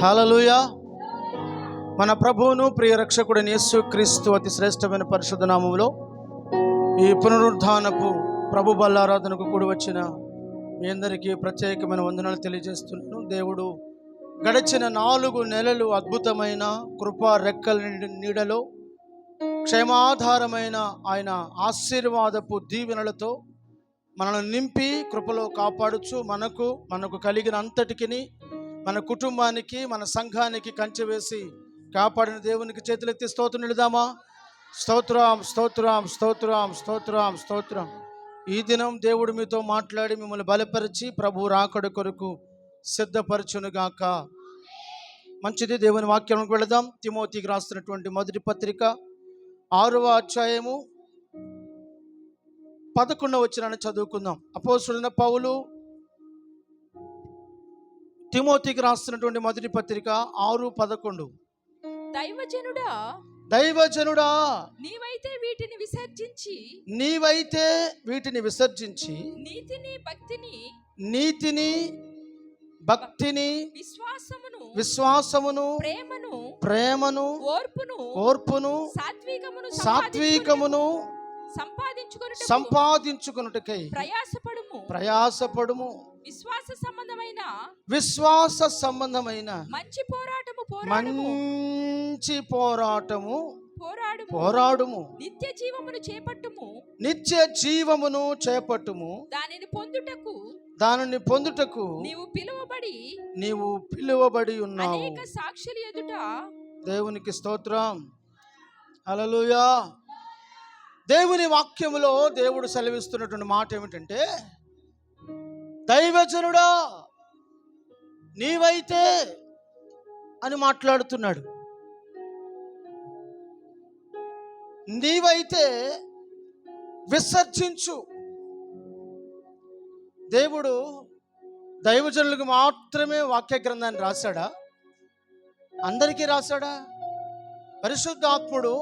హల్లెలూయా. మన ప్రభువును ప్రియ రక్షకుడైన యేసుక్రీస్తు అతి శ్రేష్టమైన పరిశుద్ధ నామములో ఈ పునరుద్ధానపు ప్రభు బల్లారాధనకు కూడి వచ్చిన మీ అందరికీ ప్రత్యేకమైన వందనాలు తెలియజేస్తున్నాను. దేవుడు గడిచిన 4 నెలలు అద్భుతమైన కృపా రెక్కల నీడలో క్షేమాధారమైన ఆయన ఆశీర్వాదపు దీవెనలతో మనల్ని నింపి కృపలో కాపాడుచు మనకు కలిగిన అంతటికి మన కుటుంబానికి మన సంఘానికి కంచె వేసి కాపాడిన దేవునికి చేతులెత్తి స్తోత్రం నిలుదామా? స్తోత్రం స్తోత్రం స్తోత్రం స్తోత్రం స్తోత్రం. ఈ దినం దేవుడు మీతో మాట్లాడి మిమ్మల్ని బలపరిచి ప్రభు రాకడ కొరకు సిద్ధపరచునుగాక. మంచిది. దేవుని వాక్యంలోకి వెళదాం. తిమోతికి రాస్తున్నటువంటి మొదటి పత్రిక 6వ అధ్యాయము 11వ వచనాన్ని చదువుకుందాం. అపోస్తలుడైన పౌలు తిమోతికి రాస్తున్నటువంటి మొదటి పత్రిక 6:11. దైవజనుడా నీవైతే వీటిని విసర్జించి నీతిని భక్తిని విశ్వాసమును ప్రేమను ఓర్పును సాత్వికమును సంపాదించుకొనుటకై ప్రయాసపడుము. విశ్వాస సంబంధమైన మంచి పోరాటము పోరాడుము. నిత్య జీవమును చేపట్టుము. దానిని పొందుటకు నీవు పిలువబడి ఉన్నావు. సాక్షుల ఎదుట దేవునికి స్తోత్రం. హల్లెలూయా. దేవుని వాక్యములో దేవుడు సెలవిస్తున్నటువంటి మాట ఏమిటంటే, దైవజనుడా నీవైతే అని మాట్లాడుతున్నాడు. నీవైతే విసర్జించు. దేవుడు దైవజనులకు మాత్రమే వాక్య గ్రంథాన్ని రాశాడా? అందరికీ రాశాడా? పరిశుద్ధాత్ముడు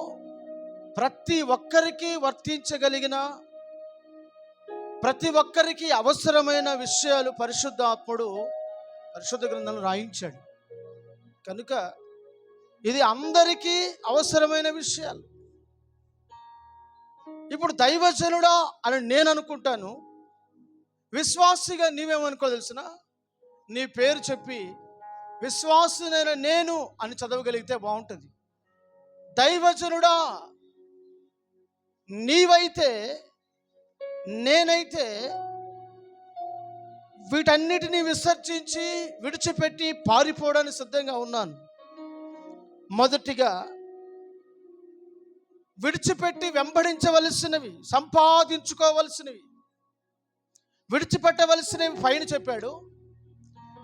ప్రతి ఒక్కరికి వర్తించగలిగిన, ప్రతి ఒక్కరికి అవసరమైన విషయాలు పరిశుద్ధాత్ముడు పరిశుద్ధ గ్రంథంలో రాయించాడు. కనుక ఇది అందరికీ అవసరమైన విషయాలు. ఇప్పుడు దైవజనుడా అని నేను అనుకుంటాను. విశ్వాసిగా నీవేమనుకో తెలిసిన, నీ పేరు చెప్పి విశ్వాసునైన నేను అని చదవగలిగితే బాగుంటుంది. దైవజనుడా నీవైతే నేనైతే వీటన్నిటినీ విసర్జించి విడిచిపెట్టి పారిపోవడానికి సిద్ధంగా ఉన్నాను. మొదటిగా విడిచిపెట్టి వెంబడించవలసినవి, సంపాదించుకోవలసినవి, విడిచిపెట్టవలసినవి పైన చెప్పాడు.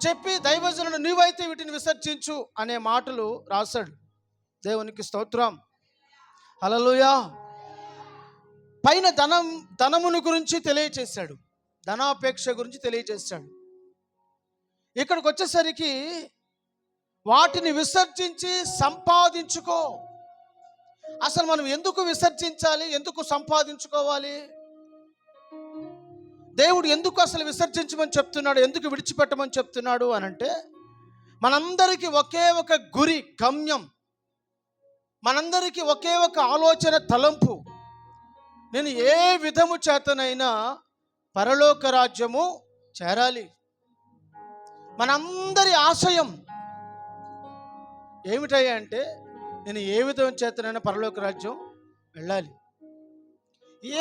చెప్పి దైవజనుడు నీవైతే వీటిని విసర్జించు అనే మాటలు రాశాడు. దేవునికి స్తోత్రం. హల్లెలూయా. పైన ధనమును గురించి తెలియచేశాడు, ధనాపేక్ష గురించి తెలియచేశాడు. ఇక్కడికి వచ్చేసరికి వాటిని విసర్జించి సంపాదించుకో. అసలు మనం ఎందుకు విసర్జించాలి, ఎందుకు సంపాదించుకోవాలి? దేవుడు ఎందుకు అసలు విసర్జించమని చెప్తున్నాడు, ఎందుకు విడిచిపెట్టమని చెప్తున్నాడు అనంటే, మనందరికీ ఒకే ఒక గురి, గమ్యం. మనందరికీ ఒకే ఒక ఆలోచన, తలంపు. నేను ఏ విధము చేతనైనా పరలోక రాజ్యము చేరాలి. మనందరి ఆశయం ఏమిటయ్యా అంటే, నేను ఏ విధము చేతనైనా పరలోక రాజ్యం వెళ్ళాలి,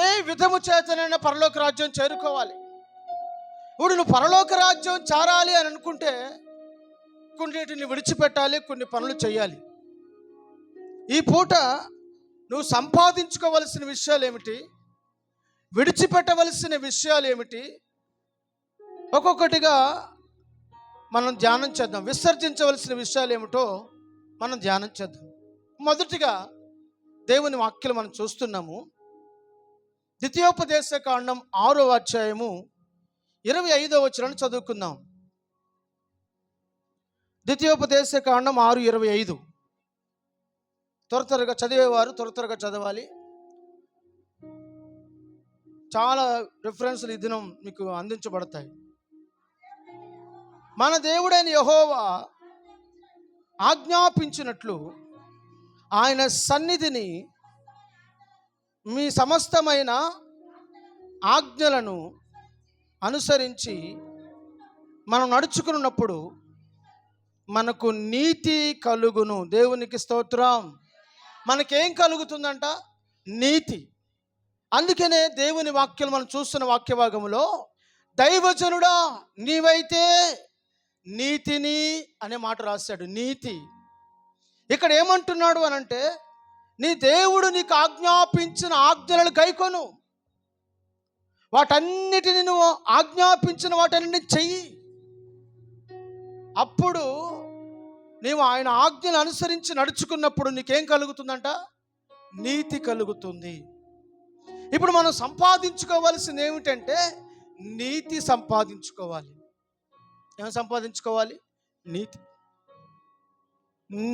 ఏ విధము చేతనైనా పరలోక రాజ్యం చేరుకోవాలి. ఇప్పుడు నువ్వు పరలోక రాజ్యం చేరాలి అని అనుకుంటే కొన్నిటిని విడిచిపెట్టాలి, కొన్ని పనులు చేయాలి. ఈ పూట నువ్వు సంపాదించుకోవలసిన విషయాలు ఏమిటి, విడిచిపెట్టవలసిన విషయాలు ఏమిటి, ఒక్కొక్కటిగా మనం ధ్యానం చేద్దాం. విసర్జించవలసిన విషయాలు ఏమిటో మనం ధ్యానం చేద్దాం. మొదటిగా దేవుని వాక్యాలు మనం చూస్తున్నాము. ద్వితీయోపదేశ కాండం 6వ అధ్యాయము 25వ వచనాన్ని చదువుకుందాం. ద్వితీయోపదేశ కాండం 6:25. త్వరగా చదివేవారు త్వరగా చదవాలి. చాలా రిఫరెన్స్లు ఈ దినం మీకు అందించబడతాయి. మన దేవుడైన యెహోవా ఆజ్ఞాపించినట్లు ఆయన సన్నిధిని మీ సమస్తమైన ఆజ్ఞలను అనుసరించి మనం నడుచుకున్నప్పుడు మనకు నీతి కలుగును. దేవునికి స్తోత్రం. మనకేం కలుగుతుందంట? నీతి. అందుకనే దేవుని వాక్యం మనం చూస్తున్న వాక్య భాగంలో దైవజనుడా నీవైతే నీతిని అనే మాట రాశాడు. నీతి. ఇక్కడ ఏమంటున్నాడు అనంటే, నీ దేవుడు నీకు ఆజ్ఞాపించిన ఆజ్ఞలను గైకొను, వాటన్నిటిని నువ్వు ఆజ్ఞాపించిన వాటన్నిటిని చెయ్యి. అప్పుడు నీవు ఆయన ఆజ్ఞను అనుసరించి నడుచుకున్నప్పుడు నీకేం కలుగుతుందంట? నీతి కలుగుతుంది. ఇప్పుడు మనం సంపాదించుకోవాల్సింది ఏమిటంటే నీతి సంపాదించుకోవాలి. ఏం సంపాదించుకోవాలి? నీతి.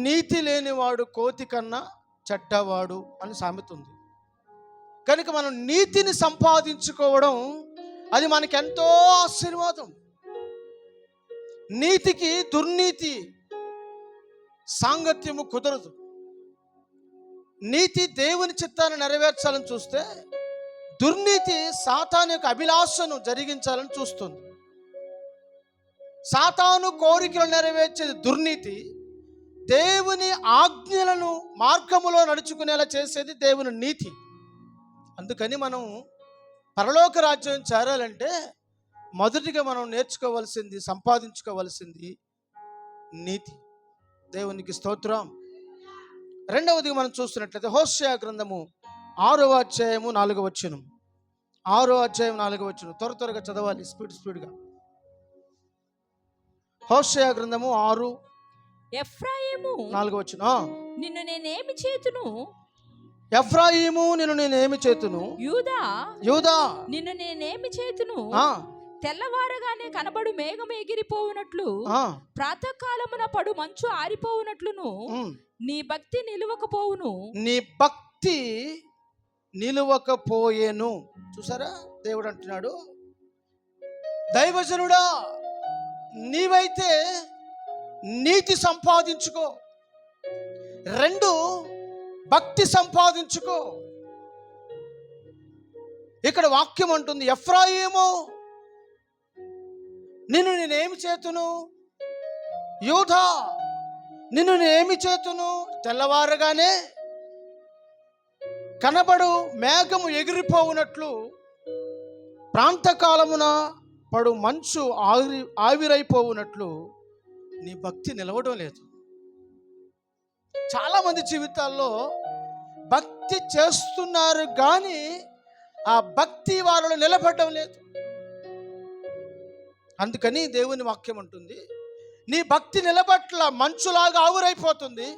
నీతి లేనివాడు కోతి కన్నా చెడ్డవాడు అని సామెత ఉంది. కనుక మనం నీతిని సంపాదించుకోవడం అది మనకెంతో ఆశీర్వాదం. నీతికి దుర్నీతి సాంగత్యము కుదరదు. నీతి దేవుని చిత్తాన్ని నెరవేర్చాలని చూస్తే, దుర్నీతి సాతాను యొక్క అభిలాషను జరిగించాలని చూస్తుంది. సాతాను కోరికలు నెరవేర్చేది దుర్నీతి, దేవుని ఆజ్ఞలను మార్గములో నడుచుకునేలా చేసేది దేవుని నీతి. అందుకని మనం పరలోక రాజ్యం చేరాలంటే మొదటిగా మనం నేర్చుకోవాల్సింది, సంపాదించుకోవాల్సింది నీతి. దేవునికి స్తోత్రం. రెండవది మనం చూస్తున్నట్లయితే హోషేయ గ్రంథము 6వ అధ్యాయము 4వ వచనం. 6వ అధ్యాయం 4వ వచనం. త్వరగా చదవాలి, స్పీడ్గా. హోషేయ గ్రంథము 6 ఎఫ్రాయిము 4వ వచనం. నిన్ను నేనేమి చేతును? ఎఫ్రాయిము నిన్ను నేనేమి చేతును? యూదా నిన్ను నేనేమి చేతును? తెల్లవారగానే కనబడు మేఘం ఎగిరిపోవునట్లు, ప్రాతకాలమున పడు మంచు ఆరిపోవునట్లును నీ భక్తి నిలువకపోవును. నీ భక్తి నిలువకపోయేను. చూసారా, దేవుడు అంటున్నాడు, దైవజనుడా నీవైతే నీతి సంపాదించుకో, 2 భక్తి సంపాదించుకో. ఇక్కడ వాక్యం అంటుంది, ఎఫ్రాయిము నిన్ను నేనేమి చేతును? యూదా నిన్ను నేనేమి చేతును? తెల్లవారగానే కనబడు మేఘము ఎగిరిపోవునట్లు, ప్రాంతకాలమున పడు మంచు ఆవిరైపోవునట్లు నీ భక్తి నిలవడం లేదు. చాలామంది జీవితాల్లో భక్తి చేస్తున్నారు కానీ ఆ భక్తి వారిలో నిలబడడం లేదు. అందుకని దేవుని వాక్యం ఉంటుంది, నీ భక్తి నిలబట్ల, మంచులాగా ఆవిరైపోతుంది,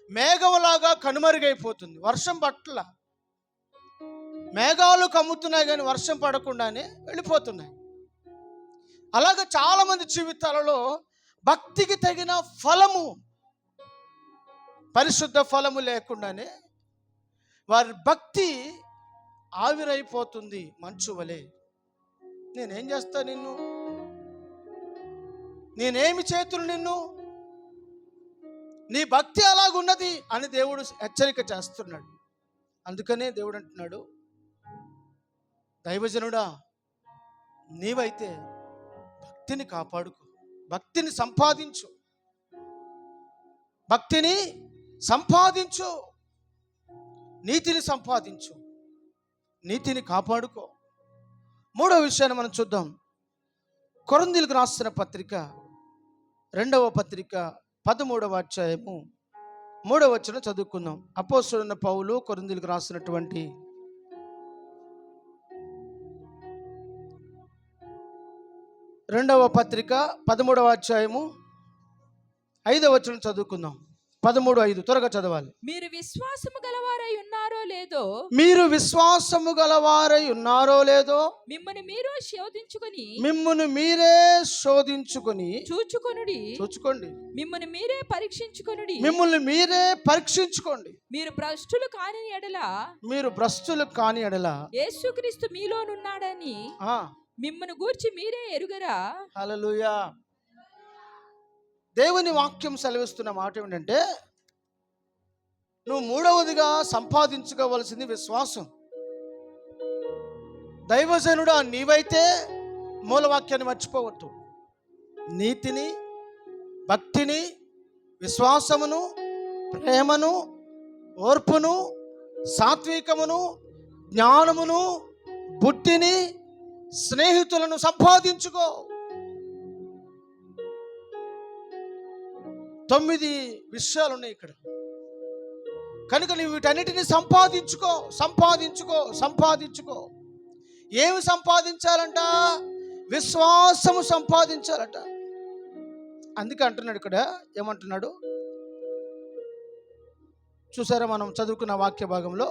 మేఘంలాగా కనుమరుగైపోతుంది. వర్షం పట్ల మేఘాలు కమ్ముతున్నాయి కానీ వర్షం పడకుండానే వెళ్ళిపోతున్నాయి. అలాగే చాలామంది జీవితాలలో భక్తికి తగిన ఫలము, పరిశుద్ధ ఫలము లేకుండానే వారి భక్తి ఆవిరైపోతుంది మంచు వలె. నేనేం చేస్తా నిన్ను? నేనేమి చేతులు నిన్ను? నీ భక్తి అలాగున్నది అని దేవుడు హెచ్చరిక చేస్తున్నాడు. అందుకనే దేవుడు అంటున్నాడు, దైవజనుడా నీవైతే భక్తిని కాపాడుకో, భక్తిని సంపాదించు, భక్తిని సంపాదించు, నీతిని సంపాదించు, నీతిని కాపాడుకో. 3వ విషయాన్ని మనం చూద్దాం. కొరింథీయులకు రాసిన పత్రిక 2వ పత్రిక 13వ అధ్యాయము 3వ వచనం చదువుకుందాం. అపోస్తలుడైన పౌలు కొరింథీయులకు రాసినటువంటి 2వ పత్రిక 13వ అధ్యాయము 5వ వచనం చదువుకుందాం. 13:5 త్వరగా చదవాలి. మీరు విశ్వాసము గలవారై ఉన్నారో లేదో, మీరు విశ్వాసము గలవారై ఉన్నారో లేదో, మిమ్మల్ని మీరు శోధించుకొని, మిమ్మును మీరే శోధించుకొని చూచుకోండి, మిమ్మల్ని మీరే పరీక్షించుకొనుడి, మిమ్మల్ని మీరే పరీక్షించుకోండి. మీరు భ్రష్టులు కాని ఎడల యేసుక్రీస్తు మీలోనున్నాడని మిమ్మల్ని గూర్చి మీరే ఎరుగరా? హల్లెలూయా. దేవుని వాక్యం సెలవిస్తున్న మాట ఏమిటంటే, నువ్వు మూడవదిగా సంపాదించుకోవలసింది విశ్వాసం. దైవజనుడా నీవైతే మూలవాక్యాన్ని మర్చిపోవద్దు. నీతిని, భక్తిని, విశ్వాసమును, ప్రేమను, ఓర్పును, సాత్వికమును, జ్ఞానమును, బుద్ధిని, స్నేహితులను సంపాదించుకో. 9 విషయాలు ఉన్నాయి ఇక్కడ. కనుక నువ్వు వీటన్నిటిని సంపాదించుకో, సంపాదించుకో, సంపాదించుకో. ఏమి సంపాదించాలంట? విశ్వాసము సంపాదించాలట. అందుకే అంటున్నాడు ఇక్కడ. ఏమంటున్నాడు చూసారా? మనం చదువుకున్న వాక్య భాగంలో,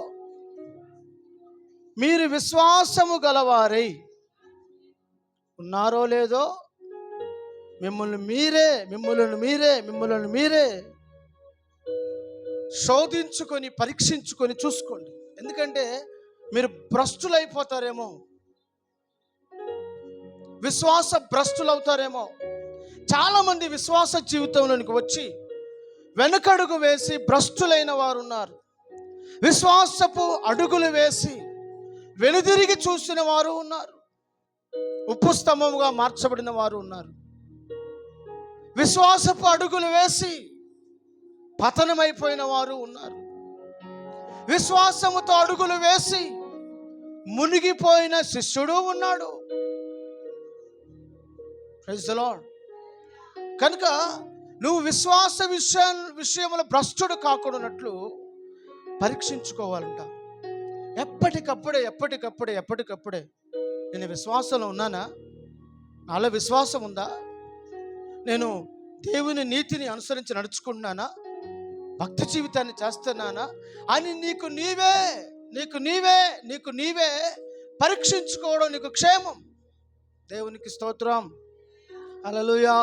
మీరు విశ్వాసము గలవారై ఉన్నారో లేదో మిమ్మల్ని మీరే శోధించుకొని, పరీక్షించుకొని చూసుకోండి. ఎందుకంటే మీరు భ్రష్టులైపోతారేమో, విశ్వాస భ్రష్టులవుతారేమో. చాలామంది విశ్వాస జీవితంలోనికి వచ్చి వెనకడుగు వేసి భ్రష్టులైన వారు ఉన్నారు. విశ్వాసపు అడుగులు వేసి వెనుదిరిగి చూసిన వారు ఉన్నారు. ఉప్పు స్తంభముగా మార్చబడిన వారు ఉన్నారు. విశ్వాసపు అడుగులు వేసి పతనమైపోయిన వారు ఉన్నారు. విశ్వాసముతో అడుగులు వేసి మునిగిపోయిన శిష్యుడు ఉన్నాడు. Praise the lord. కనుక నువ్వు విశ్వాస విషయంలో భ్రష్టుడు కాకూడనట్లు పరీక్షించుకోవాలంట. ఎప్పటికప్పుడే నేను విశ్వాసంలో ఉన్నానా? నాలో విశ్వాసం ఉందా? నేను దేవుని నీతిని అనుసరించి నడుచుకుంటున్నానా? భక్తి జీవితాన్ని చేస్తున్నానా అని నీకు నీవే పరీక్షించుకోవడం నీకు క్షేమం. దేవునికి స్తోత్రం. హల్లెలూయా.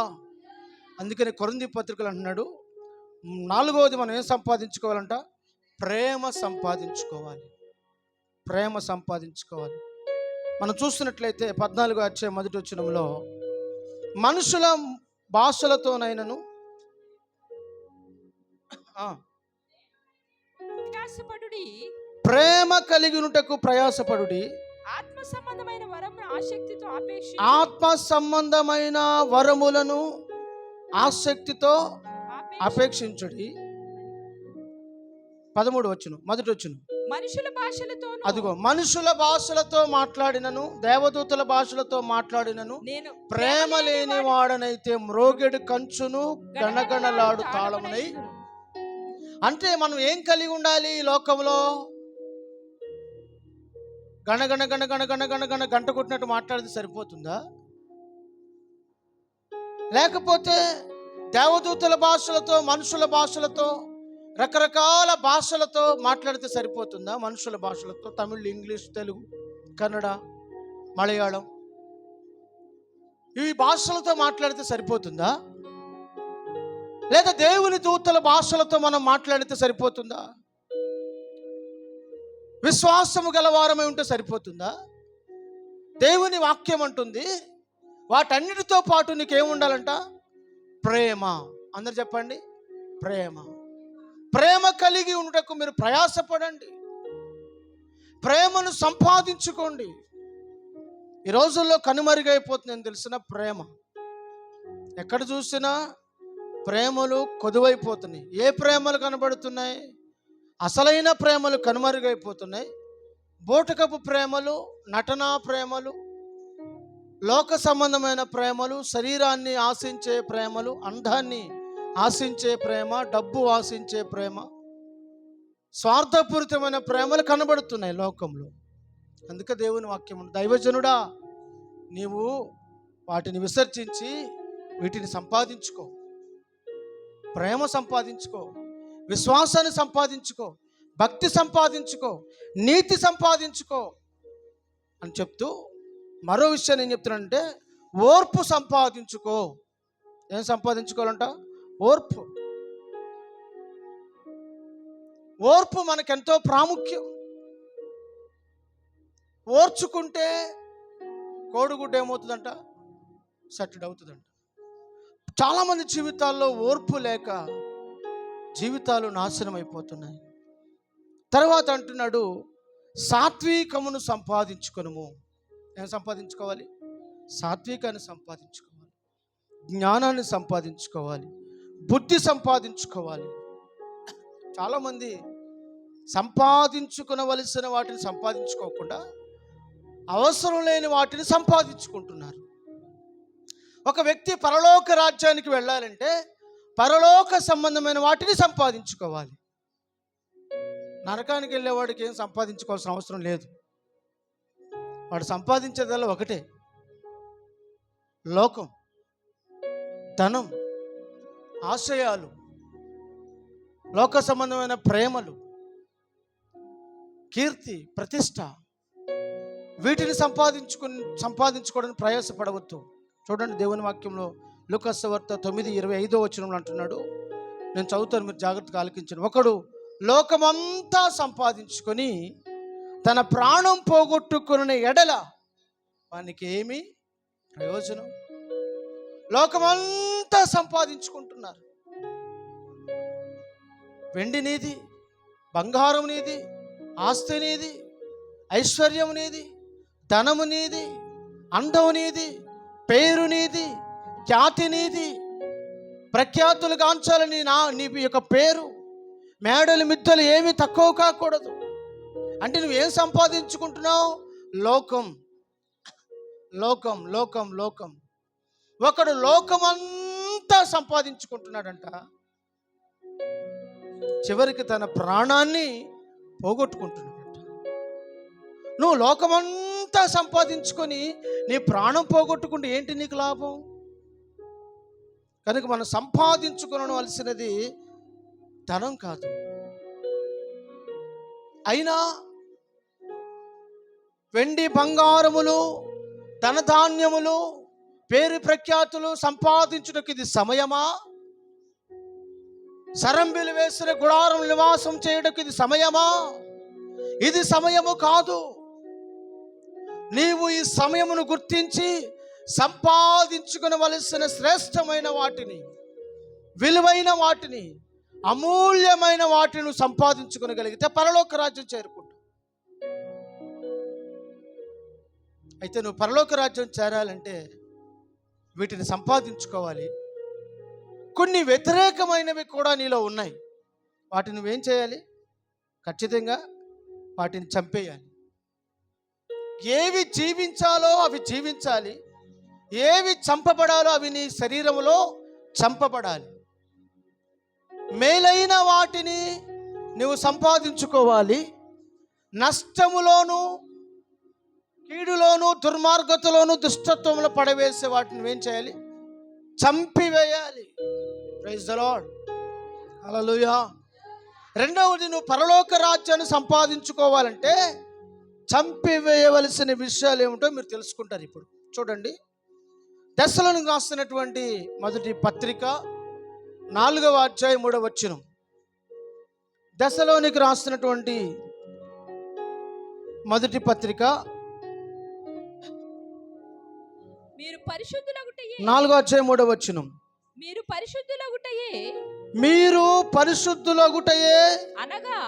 అందుకని కొరింథీ పత్రికలు అంటున్నాడు, 4వది మనం ఏం సంపాదించుకోవాలంట? ప్రేమ సంపాదించుకోవాలి. మనం చూస్తున్నట్లయితే 14వ అధ్యాయం 1వ వచనంలో, మనుషుల భాషలతోనైనను ప్రేమ కలిగినుటకు ప్రయాసపడుడి, ఆత్మ సంబంధమైన వరములను ఆసక్తితో అపేక్షించుడి. 13వ వచనం, 1వ వచనం, మనుషుల భాషలతో మాట్లాడినను, దేవదూతల భాషలతో మాట్లాడినను, ప్రేమ లేని వాడనైతే మ్రోగెడు కంచును గణగణలాడు తాళమునై. అంటే మనం ఏం కలిగి ఉండాలి? ఈ లోకంలో గణగణ గంట కొట్టినట్టు మాట్లాడితే సరిపోతుందా? లేకపోతే దేవదూతల భాషలతో, మనుషుల భాషలతో, రకరకాల భాషలతో మాట్లాడితే సరిపోతుందా? మనుషుల భాషలతో, తమిళ్, ఇంగ్లీష్, తెలుగు, కన్నడ, మలయాళం, ఈ భాషలతో మాట్లాడితే సరిపోతుందా? లేదా దేవుని దూతల భాషలతో మనం మాట్లాడితే సరిపోతుందా? విశ్వాసము గలవారమై ఉంటే సరిపోతుందా? దేవుని వాక్యం అంటుంది వాటన్నిటితో పాటు నీకేముండాలంట? ప్రేమ. అందరు చెప్పండి, ప్రేమ కలిగి ఉండటకు మీరు ప్రయాసపడండి. ప్రేమను సంపాదించుకోండి. ఈ రోజుల్లో కనుమరుగైపోతుందని తెలిసిన ప్రేమ. ఎక్కడ చూసినా ప్రేమలు కొదువైపోతున్నాయి. ఏ ప్రేమలు కనబడుతున్నాయి? అసలైన ప్రేమలు కనుమరుగైపోతున్నాయి. బూటకపు ప్రేమలు, నటనా ప్రేమలు, లోక సంబంధమైన ప్రేమలు, శరీరాన్ని ఆశించే ప్రేమలు, అందాన్ని ఆశించే ప్రేమ, డబ్బు ఆశించే ప్రేమ, స్వార్థపూరితమైన ప్రేమలు కనబడుతున్నాయి లోకంలో. అందుకే దేవుని వాక్యం, దైవజనుడా నీవు వాటిని విసర్జించి వీటిని సంపాదించుకో. ప్రేమ సంపాదించుకో, విశ్వాసాన్ని సంపాదించుకో, భక్తి సంపాదించుకో, నీతి సంపాదించుకో అని చెప్తూ మరో విషయాన్ని ఏం చెప్తున్నానంటే, ఓర్పు సంపాదించుకో. ఏం సంపాదించుకోవాలంట? ఓర్పు మనకెంతో ప్రాముఖ్యం. ఓర్చుకుంటే కోడిగుడ్డు ఏమవుతుందంట? సట్టుడు అవుతుందంట. చాలామంది జీవితాల్లో ఓర్పు లేక జీవితాలు నాశనం అయిపోతున్నాయి. తర్వాత అంటున్నాడు, సాత్వికమును సంపాదించుకొనుము. ఏం సంపాదించుకోవాలి? సాత్వికాన్ని సంపాదించుకోవాలి, జ్ఞానాన్ని సంపాదించుకోవాలి, బుద్ధి సంపాదించుకోవాలి. చాలామంది సంపాదించుకునవలసిన వాటిని సంపాదించుకోకుండా అవసరం లేని వాటిని సంపాదించుకుంటున్నారు. ఒక వ్యక్తి పరలోక రాజ్యానికి వెళ్ళాలంటే పరలోక సంబంధమైన వాటిని సంపాదించుకోవాలి. నరకానికి వెళ్ళేవాడికి ఏం సంపాదించుకోవాల్సిన అవసరం లేదు. వాడు సంపాదించేదల్లా ఒకటే, లోకం, ధనం, ఆశయాలు, లోక సంబంధమైన ప్రేమలు, కీర్తి, ప్రతిష్ట, వీటిని సంపాదించుకోవడానికి ప్రయాసపడవద్దు. చూడండి, దేవుని వాక్యంలో లూకా సువార్త 9:25 అంటున్నాడు. నేను చదువుతాను, మీరు జాగ్రత్తగా ఆలకించండి. ఒకడు లోకమంతా సంపాదించుకొని తన ప్రాణం పోగొట్టుకునే ఎడల వానికి ఏమి ప్రయోజనం? లోకమంతా సంపాదించుకుంటున్నారు. వెండి నీది, బంగారం నీది, ఆస్తి నీది, ఐశ్వర్యం నీది, ధనము నీది, అందం నీది, పేరు నీది, ఖ్యాతి నీది, ప్రఖ్యాతులు గాంచాలని నీ యొక్క పేరు, మేడలు మిద్దలు ఏమీ తక్కువ కాకూడదు. అంటే నువ్వేం సంపాదించుకుంటున్నావు? లోకం, లోకం, లోకం, లోకం. ఒకడు లోకమంతా సంపాదించుకుంటున్నాడంట, చివరికి తన ప్రాణాన్ని పోగొట్టుకుంటున్నాడంట. నువ్వు లోకమంతా సంపాదించుకొని నీ ప్రాణం పోగొట్టుకుంటే ఏంటి నీకు లాభం? కనుక మనం సంపాదించుకోవలసినది ధనం కాదు. అయినా వెండి బంగారములు, ధనధాన్యములు, పేరు ప్రఖ్యాతులు సంపాదించుటకు ఇది సమయమా? సరంబిలు వేసిన గుడారం నివాసం చేయడానికి ఇది సమయమా? ఇది సమయము కాదు. నీవు ఈ సమయమును గుర్తించి సంపాదించుకునవలసిన శ్రేష్టమైన వాటిని, విలువైన వాటిని, అమూల్యమైన వాటిని సంపాదించుకునగలిగితే పరలోక రాజ్యం చేరుకుంటావు. అయితే నువ్వు పరలోక రాజ్యం చేరాలంటే వీటిని సంపాదించుకోవాలి. కొన్ని వ్యతిరేకమైనవి కూడా నీలో ఉన్నాయి. వాటిని నువ్వేం చేయాలి? ఖచ్చితంగా వాటిని చంపేయాలి. ఏవి జీవించాలో అవి జీవించాలి, ఏవి చంపబడాలో అవి నీ శరీరంలో చంపబడాలి. మేలైన వాటిని నువ్వు సంపాదించుకోవాలి. నష్టములోను, కీడులోను, దుర్మార్గతలోను, దుష్టత్వంలో పడవేసే వాటిని నువ్వేం చేయాలి? చంపివేయాలి. ప్రైజ్ ది లార్డ్, హల్లెలూయా. రెండవది, నువ్వు పరలోక రాజ్యాన్ని సంపాదించుకోవాలంటే చంపివేయవలసిన విషయాలు ఏమిటో మీరు తెలుసుకుంటారు. ఇప్పుడు చూడండి, దశలోనికి రాస్తున్నటువంటి మొదటి పత్రిక 4వ అధ్యాయం 3వ వచనం. దశలోనికి రాస్తున్నటువంటి మొదటి పత్రిక మీరు పరిశుద్ధులగుటయే, 4వ అధ్యాయం 3వ వచనం. మీరు పరిశుద్ధులగుటయే, మీరు పరిశుద్ధులగుటయే అనగా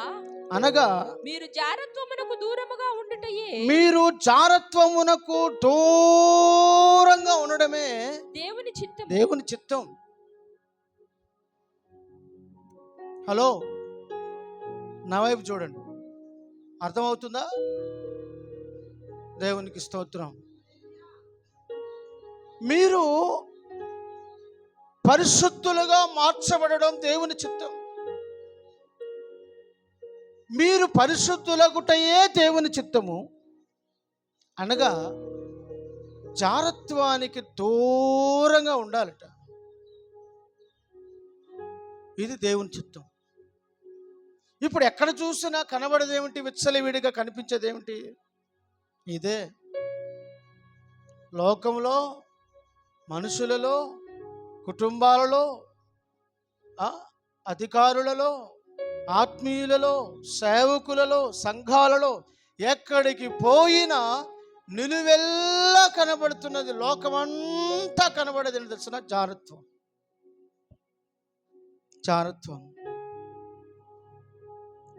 అనగా మీరు జారత్వమునకు దూరముగా ఉండుటయే, మీరు జారత్వమునకు దూరంగా ఉండడమే దేవుని చిత్తం. దేవుని చిత్తం. హలో, నా వైపు చూడండి, అర్థమవుతుందా? దేవునికి స్తోత్రం. మీరు పరిశుద్ధులుగా మార్చబడడం దేవుని చిత్తం. మీరు పరిశుద్ధులగుటయే దేవుని చిత్తము అనగా జారత్వానికి దూరంగా ఉండాలట. ఇది దేవుని చిత్తం. ఇప్పుడు ఎక్కడ చూసినా కనబడేదేమిటి? విచ్చలవిడిగా కనిపించేదేమిటి? ఇదే. లోకంలో, మనుషులలో, కుటుంబాలలో, అధికారులలో, ఆత్మీయులలో, సేవకులలో, సంఘాలలో ఎక్కడికి పోయినా నిలువెల్లా కనబడుతున్నది, లోకమంతా కనబడేది తెలుసిన జారత్వం. జారత్వం.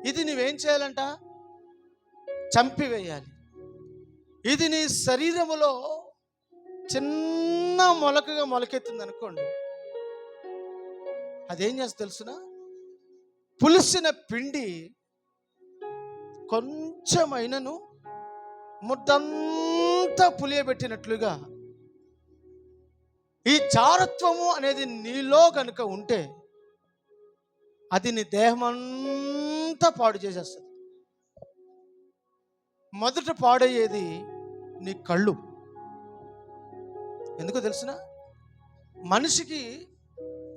ఇది నువ్వేం చేయాలంట? చంపివేయాలి. ఇది నీ శరీరములో చిన్న మొలకగా మొలకెత్తుంది అనుకోండి, అదేం చేస్తా తెలుసునా? పులిసిన పిండి కొంచెమైనను ముద్దంతా పులియబెట్టినట్లుగా ఈ జారత్వము అనేది నీలో కనుక ఉంటే అది నీ దేహమంతా పాడు చేసేస్తుంది. మొదట పాడయ్యేది నీ కళ్ళు. ఎందుకో తెలుసునా? మనిషికి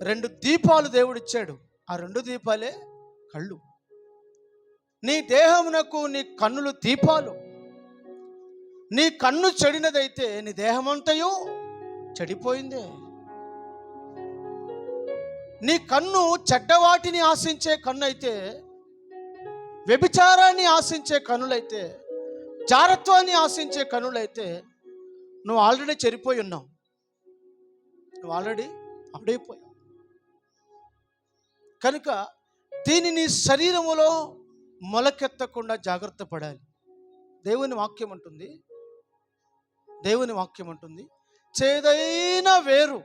2 దీపాలు దేవుడిచ్చాడు. ఆ 2 దీపాలే కళ్ళు. నీ దేహమునకు నీ కన్నులు దీపాలు. నీ కన్ను చెడినదైతే నీ దేహమంతయు చెడిపోయిందే. నీ కన్ను చెడ్డవాటిని ఆశించే కన్ను అయితే, వ్యభిచారాన్ని ఆశించే కన్నులైతే, జారత్వాన్ని ఆశించే కన్నులైతే నువ్వు ఆల్రెడీ చెడిపోయి ఉన్నావు. నువ్వు ఆల్రెడీ అప్పుడైపోయావు. కనుక దీనిని శరీరములో మొలకెత్తకుండా జాగ్రత్త పడాలి. దేవుని వాక్యం అంటుంది, చేదైన వేరు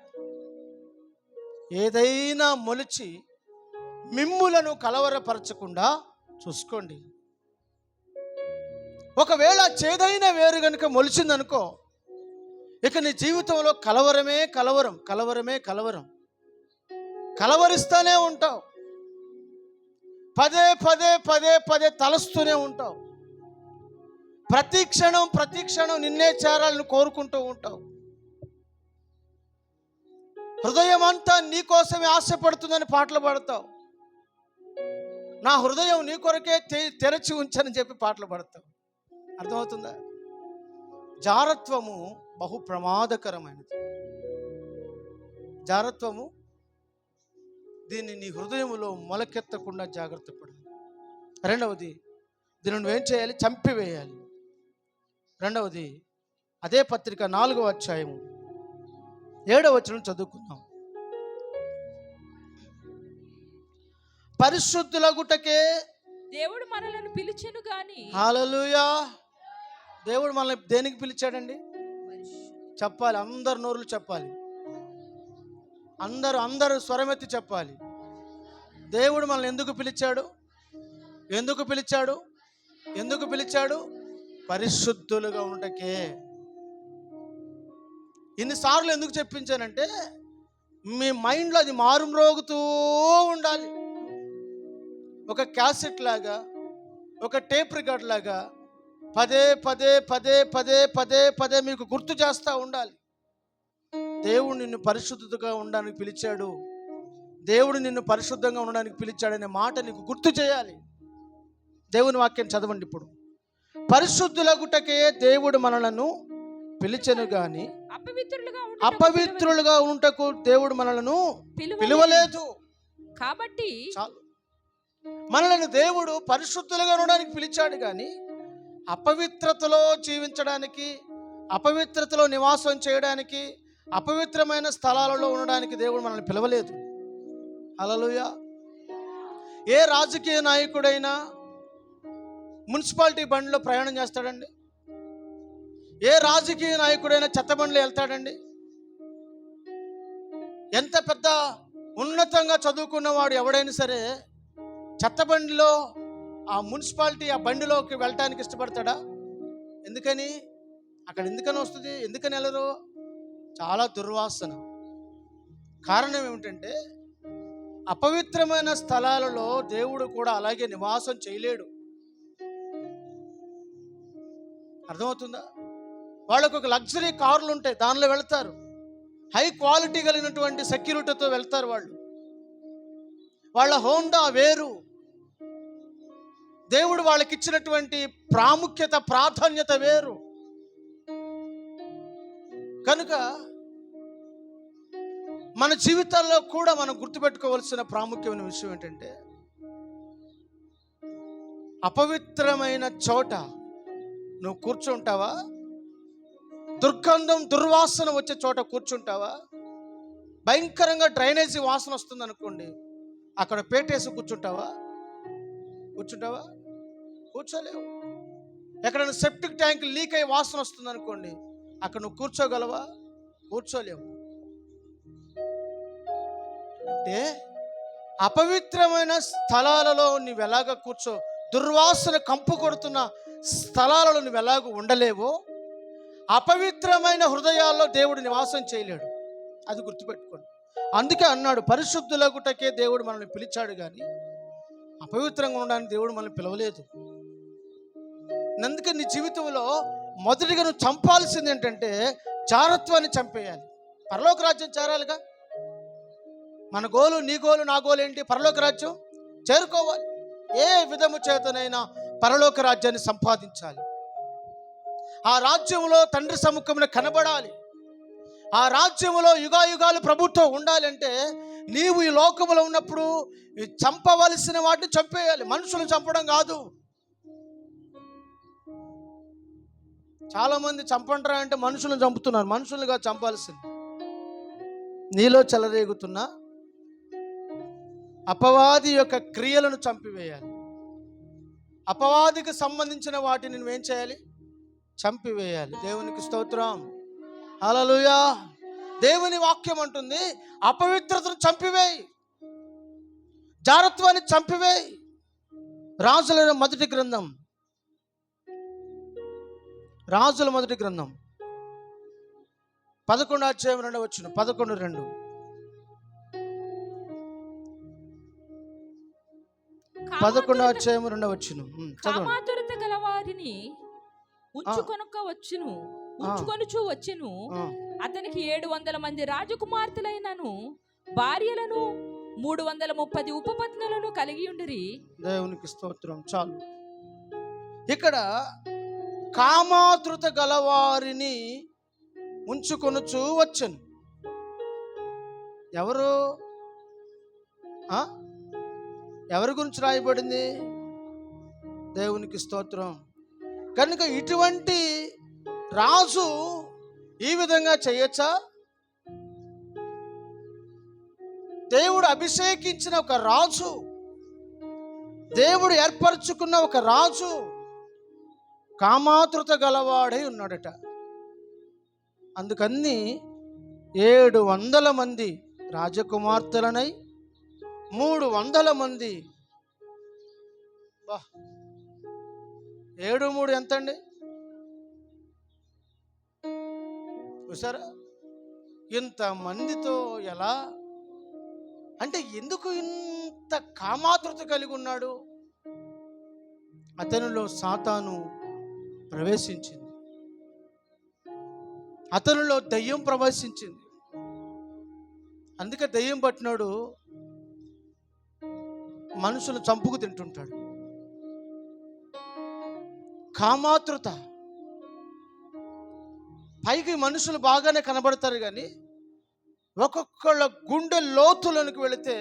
ఏదైనా మొలిచి మిమ్ములను కలవరపరచకుండా చూసుకోండి. ఒకవేళ చేదైన వేరు కనుక మొలిచిందనుకో, ఇక నీ జీవితంలో కలవరమే కలవరం. కలవరిస్తూనే ఉంటావు. పదే తలస్తూనే ఉంటావు. ప్రతి క్షణం నిన్నే చేరాలని కోరుకుంటూ ఉంటావు. హృదయం అంతా నీ కోసమే ఆశపడుతుందని పాటలు పాడతావు. నా హృదయం నీ కొరకే తెరచి ఉంచని చెప్పి పాటలు పాడతావు. అర్థమవుతుందా? జారత్వము బహు ప్రమాదకరమైనది. జారత్వము దీన్ని నీ హృదయములో మొలకెత్తకుండా జాగ్రత్త పడాలి. రెండవది, దీన్ని నువ్వేం చేయాలి? చంపివేయాలి. రెండవది, అదే పత్రిక 4వ అధ్యాయము 7వ వచనం చదువుకుందాం. పరిశుద్ధులగుటకే దేవుడు మనలను పిలిచెను గాని. హల్లెలూయా. దేవుడు మనల్ని దేనికి పిలిచాడండి? చెప్పాలి. అందరు నోరులు చెప్పాలి. అందరూ స్వరమెత్తి చెప్పాలి. దేవుడు మనల్ని ఎందుకు పిలిచాడు? పరిశుద్ధులుగా ఉండకే. ఇన్నిసార్లు ఎందుకు చెప్పించానంటే, మీ మైండ్లో అది మారుమ్రోగుతూ ఉండాలి. ఒక క్యాసెట్ లాగా, ఒక టేప్ రికార్డ్ లాగా పదే మీకు గుర్తు చేస్తూ ఉండాలి. దేవుడు నిన్ను పరిశుద్ధతగా ఉండడానికి పిలిచాడు, దేవుడు నిన్ను పరిశుద్ధంగా ఉండడానికి పిలిచాడనే మాట నీకు గుర్తు చేయాలి. దేవుని వాక్యం చదవండి. ఇప్పుడు పరిశుద్ధులగుటకే దేవుడు మనలను పిలిచెను గాని అపవిత్రులుగా ఉంటకు దేవుడు మనలను పిలువలేదు. కాబట్టి చాలు. మనలను దేవుడు పరిశుద్ధులుగా ఉండడానికి పిలిచాడు కానీ అపవిత్రతలో జీవించడానికి, అపవిత్రతలో నివాసం చేయడానికి, అపవిత్రమైన స్థలాలలో ఉండడానికి దేవుడు మనల్ని పిలవలేదు. హల్లెలూయా. ఏ రాజకీయ నాయకుడైనా మున్సిపాలిటీ బండిలో ప్రయాణం చేస్తాడండి? ఏ రాజకీయ నాయకుడైనా చెత్త బండిలో వెళ్తాడండి? ఎంత పెద్ద ఉన్నతంగా చదువుకున్నవాడు ఎవడైనా సరే చెత్త బండిలో, ఆ మున్సిపాలిటీ ఆ బండిలోకి వెళ్ళటానికి ఇష్టపడతాడా? ఎందుకని? అక్కడ ఎందుకని వస్తుంది? ఎందుకని వెళ్ళరు? చాలా దుర్వాసన. కారణం ఏమిటంటే, అపవిత్రమైన స్థలాలలో దేవుడు కూడా అలాగే నివాసం చేయలేడు. అర్థమవుతుందా? వాళ్ళకు ఒక లగ్జరీ కార్లు ఉంటాయి, దానిలో వెళ్తారు. హై క్వాలిటీ కలిగినటువంటి సెక్యూరిటీతో వెళ్తారు. వాళ్ళ హోండా వేరు. దేవుడు వాళ్ళకి ఇచ్చినటువంటి ప్రాముఖ్యత, ప్రాధాన్యత వేరు. కనుక మన జీవితాల్లో కూడా మనం గుర్తుపెట్టుకోవాల్సిన ప్రాముఖ్యమైన విషయం ఏంటంటే, అపవిత్రమైన చోట నువ్వు కూర్చుంటావా? దుర్గంధం, దుర్వాసన వచ్చే చోట కూర్చుంటావా? భయంకరంగా డ్రైనేజీ వాసన వస్తుంది అనుకోండి, అక్కడ పేటేసి కూర్చుంటావా? కూర్చోలేవు. ఎక్కడైనా సెప్టిక్ ట్యాంక్ లీక్ అయ్యి వాసన వస్తుంది అనుకోండి, అక్కడ నువ్వు కూర్చోగలవా? కూర్చోలేవు. అంటే అపవిత్రమైన స్థలాలలో నువ్వు ఎలాగ దుర్వాసన కంపు కొడుతున్న స్థలాలలో నువ్వు ఎలాగ ఉండలేవో, అపవిత్రమైన హృదయాల్లో దేవుడు నివాసం చేయలేడు. అది గుర్తుపెట్టుకోండి. అందుకే అన్నాడు, పరిశుద్ధులగుటకే దేవుడు మనల్ని పిలిచాడు, కానీ అపవిత్రంగా ఉండడానికి దేవుడు మనల్ని పిలవలేదు. అందుకే నీ జీవితంలో మొదటిగా నువ్వు చంపాల్సింది ఏంటంటే జారత్వాన్ని చంపేయాలి. పరలోక రాజ్యం చేరాలిగా. మన గోలు, నీ గోలు, నా గోలు ఏంటి? పరలోక రాజ్యం చేరుకోవాలి. ఏ విధము చేతనైనా పరలోక రాజ్యాన్ని సంపాదించాలి. ఆ రాజ్యంలో తండ్రి సముఖమున కనబడాలి. ఆ రాజ్యంలో యుగాయుగాలు ప్రభుత్వం ఉండాలంటే నీవు ఈ లోకములో ఉన్నప్పుడు చంపవలసిన వాటిని చంపేయాలి. మనుషులను చంపడం కాదు. చాలామంది చంపంటారా అంటే మనుషులను చంపుతున్నారు. మనుషులుగా చంపాల్సింది నీలో చెలరేగుతున్న అపవాది యొక్క క్రియలను చంపివేయాలి. అపవాదికి సంబంధించిన వాటిని నువ్వేం చేయాలి? చంపివేయాలి. దేవునికి స్తోత్రం, హల్లెలూయా. దేవుని వాక్యం అంటుంది, అపవిత్రతను చంపివేయి, జారత్వాన్ని చంపివేయి. రాజుల మొదటి గ్రంథం 11వ అధ్యాయం 2వ వచనం, 11:2. కామాతురత గలవారిని ఉంచుకొనుచు వచ్చెను. అతనికి 700 మంది రాజకుమార్తెలైనను భార్యలను 330 ఉపపత్నులను కలిగి ఉండిరి. దేవునికి స్తోత్రం. చాలు. ఇక్కడ కామాతృత గలవారిని ఉంచుకొనుచు వచ్చెను. ఎవరి గురించి రాయబడింది? దేవునికి స్తోత్రం. కనుక ఇటువంటి రాజు ఈ విధంగా చేయొచ్చా? దేవుడు అభిషేకించిన ఒక రాజు, దేవుడు ఏర్పరచుకున్న ఒక రాజు కామాతృత గలవాడై ఉన్నాడట. అందుకని 700 మంది రాజకుమార్తెలనై 300 మంది. 7 3 ఎంత అండి? చూసారా? ఇంతమందితో ఎలా అంటే ఎందుకు ఇంత కామాతృత కలిగి ఉన్నాడు? అతనిలో సాతాను ప్రవేశించింది, అతనిలో దయ్యం ప్రవేశించింది. అందుకే దయ్యం పట్టినాడు మనుషులు చంపుకు తింటుంటాడు. కామాతృత. పైకి మనుషులు బాగానే కనబడతారు, కానీ ఒక్కొక్కళ్ళ గుండె లోతులోనికి వెళితే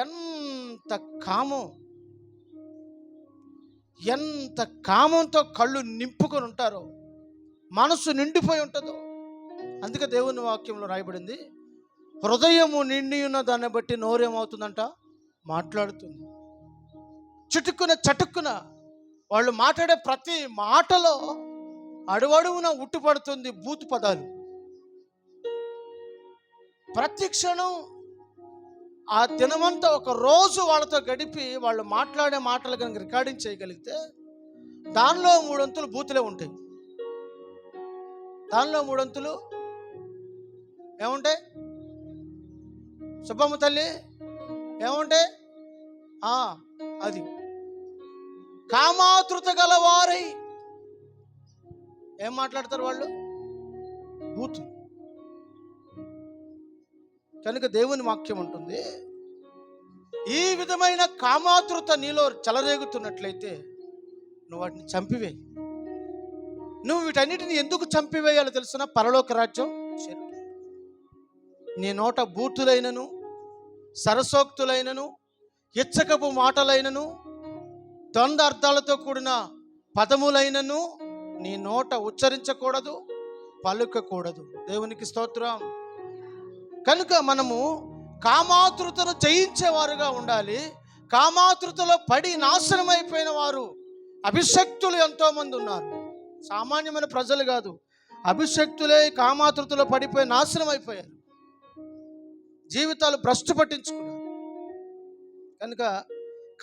ఎంత కామంతో కళ్ళు నింపుకొని ఉంటారో, మనసు నిండిపోయి ఉంటుందో. అందుకే దేవుని వాక్యంలో రాయబడింది, హృదయము నిండి ఉన్న దాన్ని బట్టి నోరేమవుతుందంట? మాట్లాడుతుంది. చటుక్కున వాళ్ళు మాట్లాడే ప్రతి మాటలో అడువడువున ఉట్టుపడుతుంది బూతు పదాలు. ప్రతి క్షణం ఆ దినమంతా ఒక రోజు వాళ్ళతో గడిపి వాళ్ళు మాట్లాడే మాటలు కనుక రికార్డింగ్ చేయగలిగితే దానిలో 3 వంతులు బూతులే ఉంటాయి. దానిలో 3 వంతులు ఏముంటాయి? సుబ్బమ్మ తల్లి ఏముంటాయి? అది కామాతృత గలవారై ఏం మాట్లాడతారు వాళ్ళు? బూతు. కనుక దేవుని వాక్యం ఉంటుంది, ఈ విధమైన కామాతృత నీలో చెలరేగుతున్నట్లయితే నువ్వు వాటిని చంపివేయి. నువ్వు వీటన్నిటిని ఎందుకు చంపివేయాలో తెలుసిన? పరలోక రాజ్యం చేరు. నీ నోట బూతులైనను, సరసోక్తులైనను, ఇచ్చకపు మాటలైనను, ద్వంద్వ అర్థాలతో కూడిన పదములైనను నీ నోట ఉచ్చరించకూడదు, పలుకకూడదు. దేవునికి స్తోత్రం. కనుక మనము కామాతృతను జయించేవారుగా ఉండాలి. కామాతృతలో పడి నాశనం అయిపోయిన వారు, అభిషక్తులు ఎంతోమంది ఉన్నారు. సామాన్యమైన ప్రజలు కాదు, అభిషక్తులే కామాతృతలో పడిపోయి నాశనం అయిపోయారు. జీవితాలు భ్రష్టు పట్టించుకున్నారు. కనుక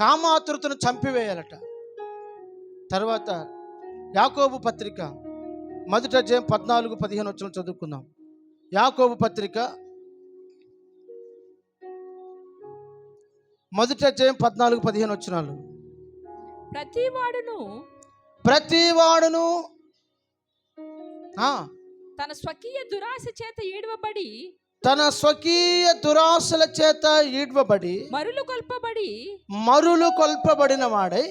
కామాతృతను చంపివేయాలట. తర్వాత యాకోబు పత్రిక 1వ అధ్యాయం 14-15 వచనం చదువుకుందాం. యాకోబు పత్రిక 1వ అధ్యాయం 14-15 వచనాలు. ప్రతివాడును తన స్వకీయ దురాశ చేత ఈడవబడి, తన స్వకీయ దురాశల చేత ఈడ్వబడి, మరులు కొల్పబడిన వాడై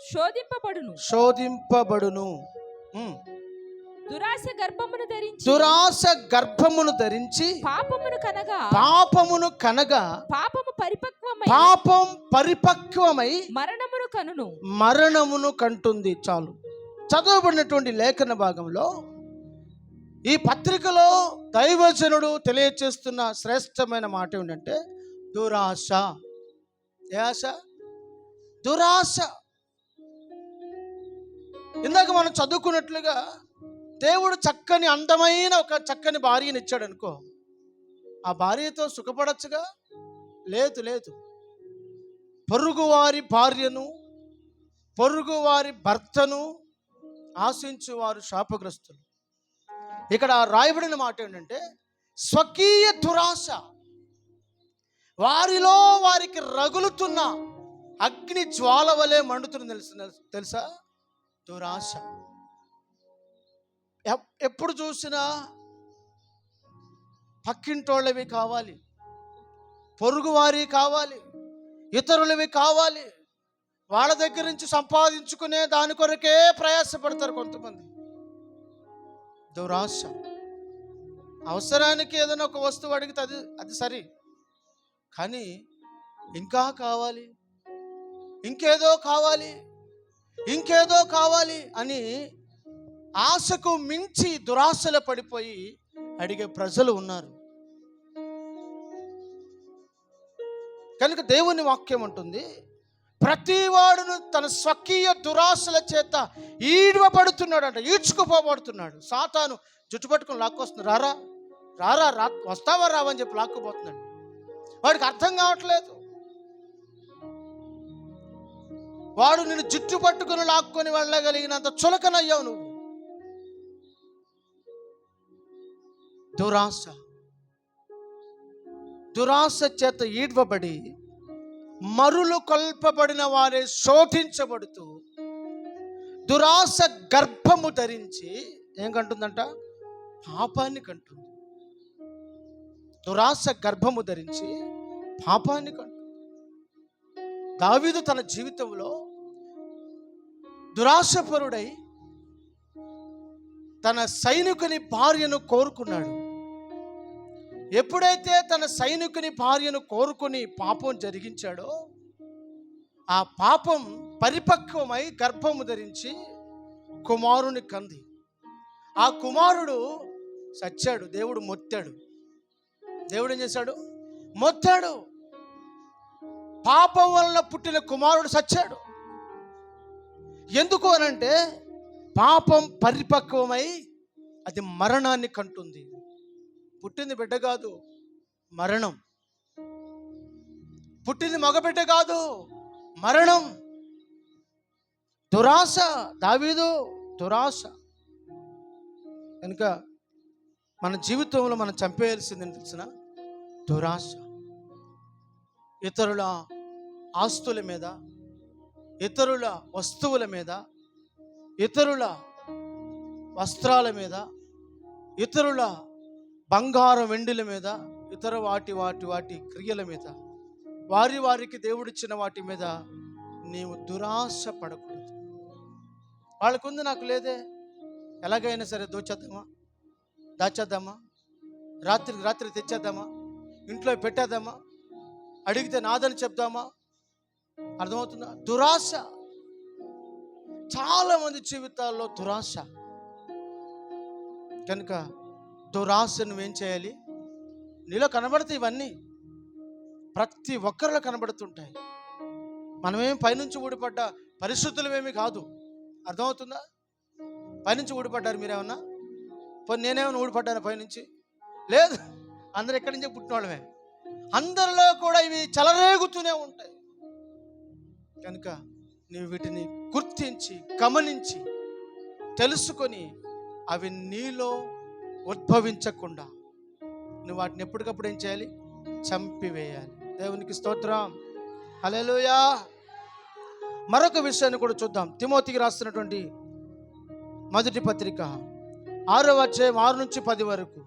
శోధింపబడును. దురాశ గర్భమును ధరించి పాపమును కనగా పాపం పరిపక్వమై మరణమును కంటుంది. చాలు. చదవబడినటువంటి లేఖన భాగంలో ఈ పత్రికలో దైవజనుడు తెలియచేస్తున్న శ్రేష్టమైన మాట ఏంటంటే దురాశ. ఏ ఆశ? దురాశ. ఇందాక మనం చదువుకున్నట్లుగా దేవుడు చక్కని అందమైన ఒక చక్కని భార్యని ఇచ్చాడు అనుకో, ఆ భార్యతో సుఖపడచ్చుగా? లేదు. పొరుగువారి భార్యను, పొరుగువారి భర్తను ఆశించువారు శాపగ్రస్తులు. ఇక్కడ రాయబడిన మాట ఏంటంటే స్వకీయ దురాశ, వారిలో వారికి రగులుతున్న అగ్ని జ్వాల వలె మండుతున్న తెలుసా దురాశ. ఎప్పుడు చూసినా పక్కింటోళ్ళవి కావాలి, పొరుగువారి కావాలి, ఇతరులవి కావాలి. వాళ్ళ దగ్గర నుంచి సంపాదించుకునే దాని కొరకే ప్రయాసపడతారు కొంతమంది. దురాశ. అవసరానికి ఏదైనా ఒక వస్తువు అడిగితే అది సరే, కానీ ఇంకా కావాలి, ఇంకేదో కావాలి అని ఆశకు మించి దురాశలు పడిపోయి అడిగే ప్రజలు ఉన్నారు. కనుక దేవుని వాక్యం అంటుంది ప్రతివాడును తన స్వకీయ దురాశల చేత ఈడ్వబడుతున్నాడంట, ఈడ్చుకుపోబడుతున్నాడు. సాతాను జుట్టు పట్టుకుని లాక్కొస్తుంది. రారా వస్తావా రావని చెప్పి లాక్కుపోతున్నాడు. వాడికి అర్థం కావట్లేదు. వాడు నిన్ను జుట్టు పట్టుకుని లాక్కొని వెళ్ళగలిగినంత చులకనయ్యావు నువ్వు. దురాశ చేత ఈడ్వబడి మరులు కొల్పబడిన వారే శోధించబడుతూ దురాశ గర్భము ధరించి ఏం కంటుందంట? పాపాన్ని కంటుంది. దురాశ గర్భము ధరించి పాపాన్ని కంటుంది. దావీదు తన జీవితంలో దురాశపరుడై తన సైనికుని భార్యను కోరుకున్నాడు. ఎప్పుడైతే తన సైనికుని భార్యను కోరుకుని పాపం జరిగించాడో, ఆ పాపం పరిపక్వమై గర్భము ధరించి కుమారుని కంది. ఆ కుమారుడు చచ్చాడు. దేవుడు మొత్తాడు. దేవుడు ఏం చేశాడు? మొత్తాడు. పాపం వలన పుట్టిన కుమారుడు చచ్చాడు. ఎందుకు అనంటే పాపం పరిపక్వమై అది మరణాన్ని కంటుంది. పుట్టింది బిడ్డ కాదు, మరణం. పుట్టింది మగబిడ్డ కాదు, మరణం. దురాశ. దావీదు దురాశ. కనుక మన జీవితంలో మనం చంపేయాల్సిందని తెలిసిన దురాశ. ఇతరుల ఆస్తుల మీద, ఇతరుల వస్తువుల మీద, ఇతరుల వస్త్రాల మీద, ఇతరుల బంగారం వెండిల మీద, ఇతర వాటి క్రియల మీద, వారికి దేవుడిచ్చిన వాటి మీద నీవు దురాశ పడకూడదు. వాళ్ళకుంది, నాకు లేదే, ఎలాగైనా సరే దాచేద్దామా, రాత్రి తెచ్చేద్దామా, ఇంట్లో పెట్టేద్దామా, అడిగితే నాదని చెప్దామా. అర్థమవుతుందా? దురాశ. చాలా మంది జీవితాల్లో దురాశ. కనుక దురాశ నువ్వేం చేయాలి? నీలో కనబడతాయి ఇవన్నీ, ప్రతి ఒక్కరిలో కనబడుతుంటాయి. మనమేం పైనుంచి ఊడిపడ్డ పరిస్థితులమేమి కాదు. అర్థమవుతుందా? పైనుంచి ఊడిపడ్డారు మీరేమన్నా? పోనీ నేనేమైనా ఊడిపడ్డాను పైనుంచి? లేదు, అందరు ఎక్కడి నుంచే పుట్టిన వాళ్ళమే. అందరిలో కూడా ఇవి చెలరేగుతూనే ఉంటాయి. కనుక నీవు వీటిని గుర్తించి గమనించి తెలుసుకొని అవి నీలో ఉద్భవించకుండా నువ్వు వాటిని ఎప్పటికప్పుడు ఏం చేయాలి? చంపివేయాలి. దేవునికి స్తోత్రం, హల్లెలూయా. మరొక విషయాన్ని కూడా చూద్దాం. తిమోతికి రాస్తున్నటువంటి మొదటి పత్రిక 6వ అధ్యాయం 6 నుంచి 10 వరకు.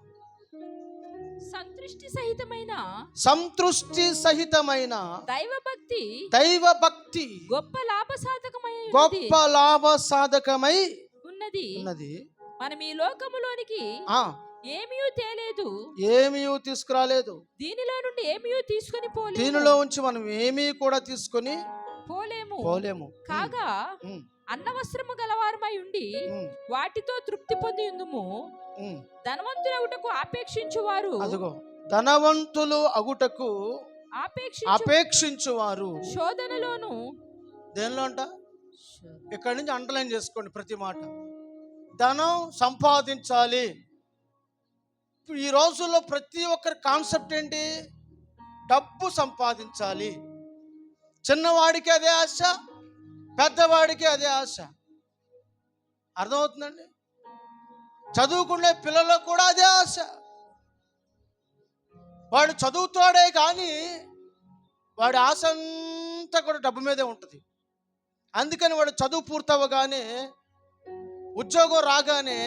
సంతృష్టి సహితమైన దైవ భక్తి గొప్ప లాభ సాధకమై ఉన్నది. మనం ఈ లోకములోనికి ఏమీ తీసుకురాలేదు. దీనిలో నుండి ఏమీ తీసుకొని పోలేము. దీనిలో ఉంచి మనం ఏమీ కూడా తీసుకొని పోలేము. కాగా అన్నవస్త్రము గలవారమై ఉండి వాటితో తృప్తి పొంది ఉందుము. ధనవంతులగుటకు ఆపేక్షించువారు, అదిగో ధనవంతులు అగుటకు ఆపేక్షించువారు శోధనలోను. దేనిలో అంట? ఇక్కడి నుంచి అండర్లైన్ చేసుకోండి ప్రతి మాట. ధనం సంపాదించాలి. ఈ రోజుల్లో ప్రతి ఒక్కరి కాన్సెప్ట్ ఏంటి? డబ్బు సంపాదించాలి. చిన్నవాడికి అదే ఆశ, పెద్దవాడికి అదే ఆశ. అర్థమవుతుందండి? చదువుకునే పిల్లలకు కూడా అదే ఆశ. వాడు చదువుతాడే కానీ వాడి ఆశ అంతా కూడా డబ్బు మీదే ఉంటుంది. అందుకని వాడు చదువు పూర్తవగానే, ఉద్యోగం రాగానే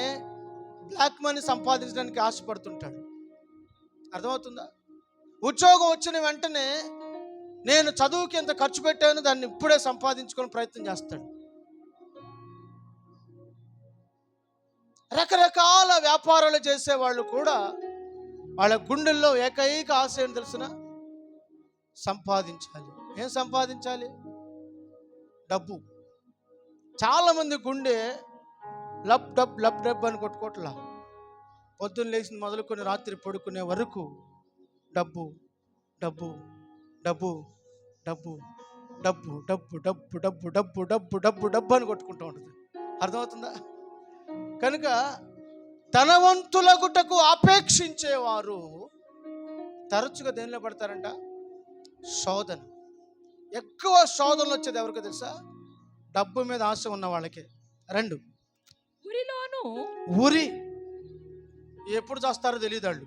బ్లాక్ మనీ సంపాదించడానికి ఆశపడుతుంటాడు. అర్థమవుతుందా? ఉద్యోగం వచ్చిన వెంటనే నేను చదువుకి ఎంత ఖర్చు పెట్టాను, దాన్ని ఇప్పుడే సంపాదించుకొని ప్రయత్నం చేస్తాడు. రకరకాల వ్యాపారాలు చేసేవాళ్ళు కూడా వాళ్ళ గుండెల్లో ఏకైక ఆశ ఏం తెలుసునా? సంపాదించాలి. ఏం సంపాదించాలి? డబ్బు. చాలామంది గుండె లబ్ డబ్ లబ్ డబ్ అని కొట్టుకోట్లా. పొద్దున్న లేచి మొదలుకొని రాత్రి పడుకునే వరకు డబ్బు డబ్బు డబ్బు డబ్బు డబ్బు డబ్బు డబ్బు డబ్బు డబ్బు డబ్బు డబ్బు డబ్బు అని కొట్టుకుంటూ ఉంటుంది. అర్థమవుతుందా? కనుక ధనవంతులగుటకు ఆపేక్షించేవారు తరచుగా దేనిలో పడతారంట? శోధన. ఎక్కువ శోధనలు వచ్చేది ఎవరికో తెలుసా? డబ్బు మీద ఆశ ఉన్న వాళ్ళకే. 2 ఉరి. ఎప్పుడు చేస్తారో తెలియదు.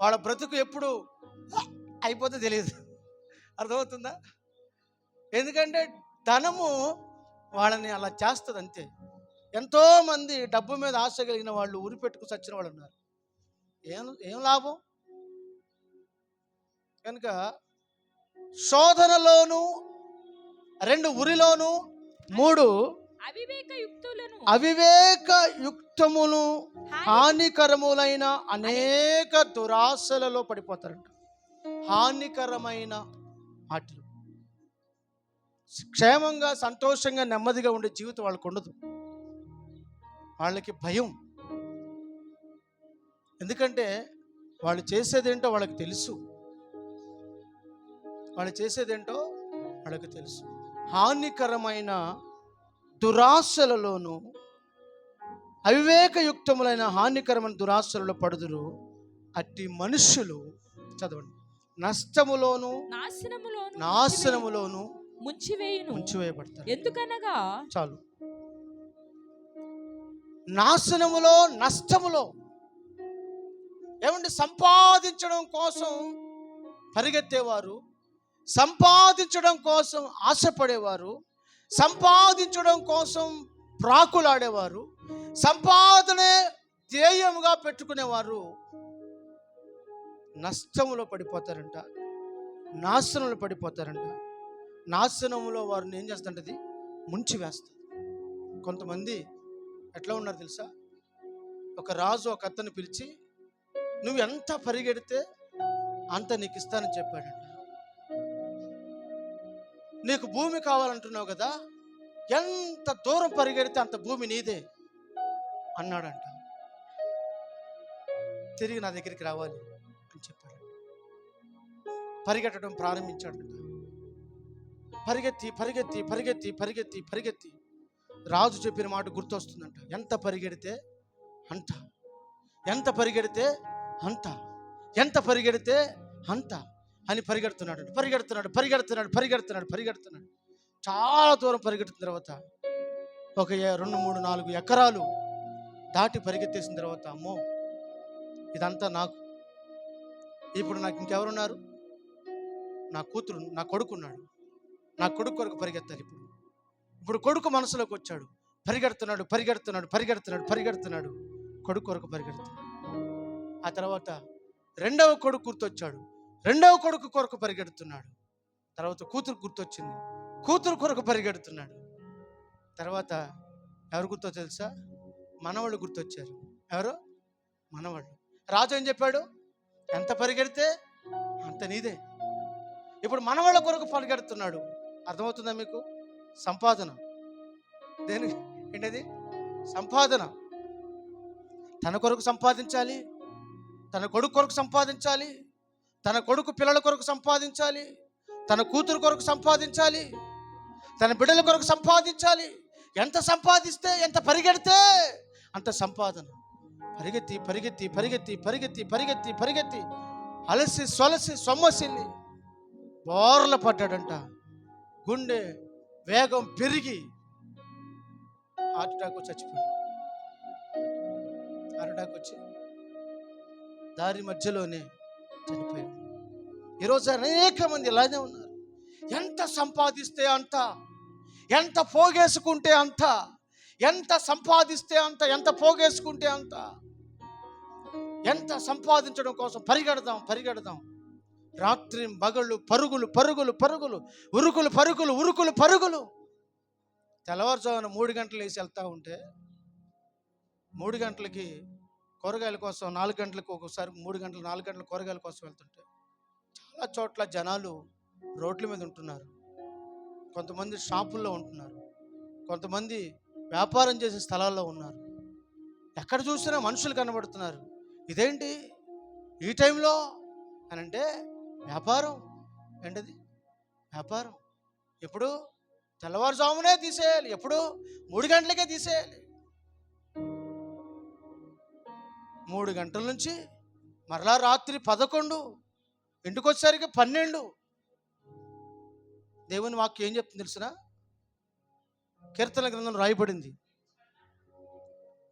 వాళ్ళ బ్రతుకు ఎప్పుడు అయిపోతే తెలియదు. అర్థమవుతుందా? ఎందుకంటే ధనము వాళ్ళని అలా చేస్తుంది అంతే. ఎంతోమంది డబ్బు మీద ఆశ కలిగిన వాళ్ళు ఉరి పెట్టుకు చచ్చిన వాళ్ళు ఉన్నారు. ఏం లాభం? కనుక శోధనలోను, 2 ఉరిలోను, 3 అవివేక యుక్తములు హానికరములైన అనేక దురాశలలో పడిపోతారంట. హానికరమైన వాటిలో క్షేమంగా, సంతోషంగా, నెమ్మదిగా ఉండే జీవితం వాళ్ళకు ఉండదు. వాళ్ళకి భయం. ఎందుకంటే వాళ్ళు చేసేదేంటో వాళ్ళకి తెలుసు. హానికరమైన దురాశలలోను, అవివేకయుక్తములైన హానికరమైన దురాశలలో పడుదురు. అట్టి మనుష్యులు, చదవండి, నష్టములోను నాశనములోను ముంచివేయబడతారు. ఎందుకనగా, చాలు, నాశనములో, నష్టములో. ఏమంటే సంపాదించడం కోసం పరిగెత్తేవారు, సంపాదించడం కోసం ఆశపడేవారు, సంపాదించడం కోసం ప్రాకులాడేవారు, సంపాదనే ధ్యేయముగా పెట్టుకునేవారు నష్టములో పడిపోతారంట, నాశనంలో పడిపోతారంట. నాశనములో వారిని ఏం చేస్తుంటది? ముంచి వేస్తుంది. కొంతమంది ఎట్లా ఉన్నారు తెలుసా? ఒక రాజు ఒక అతన్ని పిలిచి, నువ్వు ఎంత పరిగెడితే అంత నీకు ఇస్తానని చెప్పాడంట. నీకు భూమి కావాలంటున్నావు కదా, ఎంత దూరం పరిగెడితే అంత భూమి నీదే అన్నాడంట. తిరిగి నా దగ్గరికి రావాలి అని చెప్పాడు. పరిగెట్టడం ప్రారంభించాడు. పరిగెత్తి పరిగెత్తి పరిగెత్తి పరిగెత్తి పరిగెత్తి రాజు చెప్పిన మాట గుర్తొస్తుందంట. ఎంత పరిగెడితే అంత, ఎంత పరిగెడితే అంత, ఎంత పరిగెడితే అంత అని పరిగెడుతున్నాడు. పరిగెడుతున్నాడు పరిగెడుతున్నాడు పరిగెడుతున్నాడు పరిగెడుతున్నాడు. చాలా దూరం పరిగెడుతున్న తర్వాత ఒక 2, 3, 4 ఎకరాలు దాటి పరిగెత్తేసిన తర్వాత, అమ్మో ఇదంతా నాకు, ఇప్పుడు నాకు ఇంకెవరున్నారు? నా కూతురు, నా కొడుకున్నాడు. నా కొడుకు కొరకు పరిగెత్తాలి. ఇప్పుడు కొడుకు మనసులోకి వచ్చాడు. పరిగెడుతున్నాడు పరిగెడుతున్నాడు పరిగెడుతున్నాడు పరిగెడుతున్నాడు కొడుకు కొరకు పరిగెడుతున్నాడు. ఆ తర్వాత రెండవ కొడుకు గుర్తొచ్చాడు. రెండవ కొడుకు కొరకు పరిగెడుతున్నాడు. తర్వాత కూతురు గుర్తొచ్చింది. కూతురు కొరకు పరిగెడుతున్నాడు. తర్వాత ఎవరు గుర్తో తెలుసా? మనవాళ్ళు గుర్తొచ్చారు. ఎవరు? మనవాళ్ళు. రాజు ఏం చెప్పాడు? ఎంత పరిగెడితే అంత నీదే. ఇప్పుడు మనవాళ్ళ కొరకు పరిగెడుతున్నాడు. అర్థమవుతుందా మీకు? సంపాదన. దేని ఏంటది? సంపాదన. తన కొరకు సంపాదించాలి, తన కొడుకు కొరకు సంపాదించాలి, తన కొడుకు పిల్లల కొరకు సంపాదించాలి, తన కూతురు కొరకు సంపాదించాలి, తన బిడ్డల కొరకు సంపాదించాలి. ఎంత సంపాదిస్తే, ఎంత పరిగెడితే అంత సంపాదన. పరిగెత్తి పరిగెత్తి పరిగెత్తి పరిగెత్తి పరిగెత్తి పరిగెత్తి అలసి సొలసి సొమ్మసిల్లి బోర్ల పడ్డాడంట. గుండె వేగం పెరిగి హార్ట్ అటాక్ వచ్చి చచ్చిపోయాడు. హార్ట్ అటాక్ వచ్చి దారి మధ్యలోనే చనిపోయాడు. ఈరోజు అనేక మంది ఇలానే ఉన్నారు. ఎంత సంపాదిస్తే అంత, ఎంత పోగేసుకుంటే అంత, ఎంత సంపాదిస్తే అంత, ఎంత పోగేసుకుంటే అంత. ఎంత సంపాదించడం కోసం పరిగెడదాం పరిగెడదాం. రాత్రి పగళ్ళు పరుగులు పరుగులు పరుగులు, ఉరుకులు పరుగులు ఉరుకులు పరుగులు. తెల్లవారుజామున 3 గంటలు వేసి వెళ్తూ ఉంటే 3 గంటలకి కూరగాయల కోసం, 4 గంటలకు ఒకసారి 3 గంటలు 4 గంటల కూరగాయల కోసం వెళ్తుంటే చాలా చోట్ల జనాలు రోడ్ల మీద ఉంటున్నారు. కొంతమంది షాపుల్లో ఉంటున్నారు, కొంతమంది వ్యాపారం చేసే స్థలాల్లో ఉన్నారు. ఎక్కడ చూసినా మనుషులు కనబడుతున్నారు. ఇదేంటి ఈ టైంలో అని అంటే వ్యాపారం. ఏంటది? వ్యాపారం. ఎప్పుడు? తెల్లవారుజామునే తీసేయాలి. ఎప్పుడు? 3 గంటలకే తీసేయాలి. 3 గంటల నుంచి మరలా రాత్రి 11, ఇంటికి వచ్చేసరికి 12. దేవుని వాక్యం ఏం చెప్తుంది తెలుసునా? కీర్తన గ్రంథం రాయబడింది,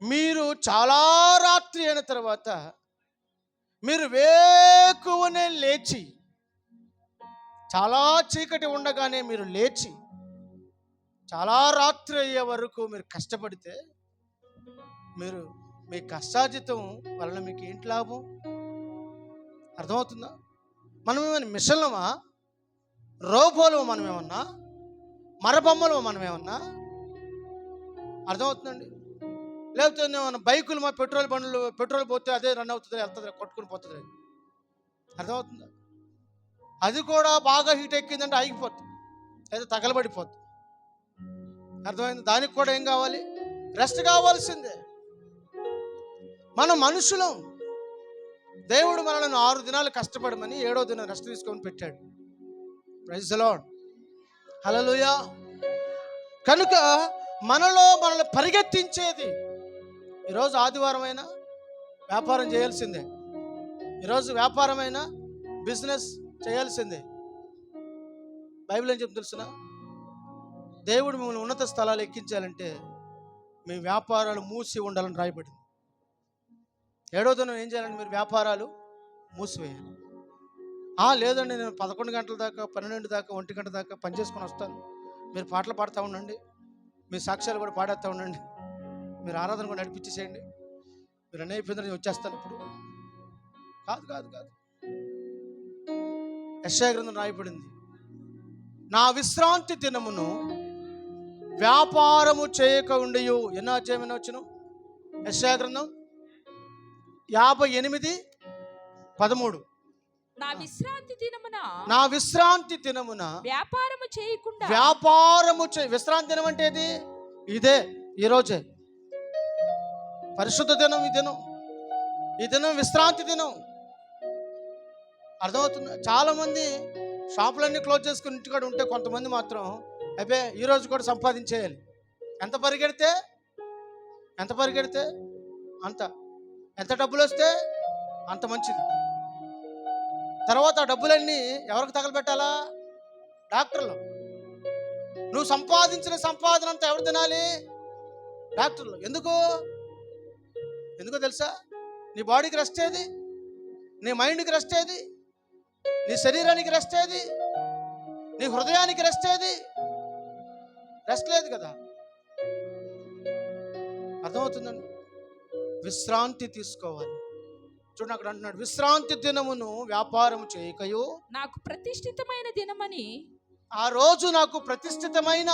మీరు చాలా రాత్రి అయిన తర్వాత మీరు వేకువనే లేచి, చాలా చీకటి ఉండగానే మీరు లేచి చాలా రాత్రి అయ్యే వరకు మీరు కష్టపడితే మీరు మీ కష్టార్జితం వలన మీకు ఏంటి లాభం? అర్థమవుతుందా? మనం ఏమైనా మిషన్లమా? రోబోలు మనం ఏమన్నా? మరబొమ్మలు మనం ఏమన్నా? అర్థమవుతుందండి? లేకపోతే ఏమన్నా బైకులు, మా పెట్రోల్ పోతే అదే రన్ అవుతుంది, వెళ్తుంది, కొట్టుకుని పోతుంది. అర్థమవుతుందా? అది కూడా బాగా హీట్ ఎక్కిందంటే ఆగిపోతుంది, లేదా తగలబడిపోతుంది. అర్థమైంది? దానికి కూడా ఏం కావాలి? రెస్ట్ కావాల్సిందే. మనం మనుషులం. దేవుడు మనల్ని 6 దినాలు కష్టపడమని 7వ దినం రెస్ట్ తీసుకొని పెట్టాడు. Praise the lord. హల్లెలూయా. కనుక మనల్ని పరిగెత్తించేది, ఈరోజు ఆదివారమైనా వ్యాపారం చేయాల్సిందే, ఈరోజు వ్యాపారమైనా బిజినెస్ చేయాల్సిందే. బైబిల్ ఏం చెప్తుంది తెలుసునా? దేవుడు మిమ్మల్ని ఉన్నత స్థలాలు ఎక్కించాలంటే మీ వ్యాపారాలు మూసి ఉండాలని రాయబడింది. 7వ దినం ఏం చేయాలంటే మీరు వ్యాపారాలు మూసివేయాలి. లేదండి నేను 11 గంటల దాకా, 12 దాకా, 1 గంట దాకా పనిచేసుకొని వస్తాను, మీరు పాటలు పాడుతూ ఉండండి, మీ సాక్ష్యాలు కూడా పాడేస్తూ ఉండండి, మీరు ఆరాధన కూడా నడిపించేసేయండి, మీరు అన్నీ అయిపోయిందని వచ్చేస్తాను ఇప్పుడు. కాదు కాదు కాదు. యెషయా గ్రంథం రాయబడింది, నా విశ్రాంతి దినమును వ్యాపారము చేయక ఉండయు. ఎన్నో అధ్యాయం వచ్చును? యెషయా గ్రంథం 58:13. నా విశ్రాంతి దినమున వ్యాపారము చేయకుండా. విశ్రాంతి దినం అంటే ఏది? ఇదే, ఈరోజే పరిశుద్ధ దినం. ఈ దినం ఈ దినం విశ్రాంతి దినం. అర్థమవుతుంది. చాలామంది షాపులన్నీ క్లోజ్ చేసుకుని ఇంటికాడ ఉంటే, కొంతమంది మాత్రం అబ్బే ఈరోజు కూడా సంపాదించేయాలి. ఎంత పరిగెడితే అంత, ఎంత డబ్బులు వస్తే అంత మంచిది. తర్వాత ఆ డబ్బులన్నీ ఎవరికి తగలబెట్టాలా? డాక్టర్లు. నువ్వు సంపాదించిన సంపాదన అంతా ఎవరు తినాలి? డాక్టర్లు. ఎందుకో తెలుసా? నీ బాడీకి రెస్ట్ ఏది? నీ మైండ్కి రెస్ట్ ఏది? నీ శరీరానికి రెస్ట్ ఏది? నీ హృదయానికి రెస్ట్ ఏది? రెస్ట్ లేదు కదా. అర్థమవుతుందండి. విశ్రాంతి తీసుకోవాలి. చూడండి, అక్కడ అంటున్నాడు, విశ్రాంతి దినమును వ్యాపారము చేయకయు నాకు ప్రతిష్ఠితమైన దినమని. ఆ రోజు నాకు ప్రతిష్ఠితమైన,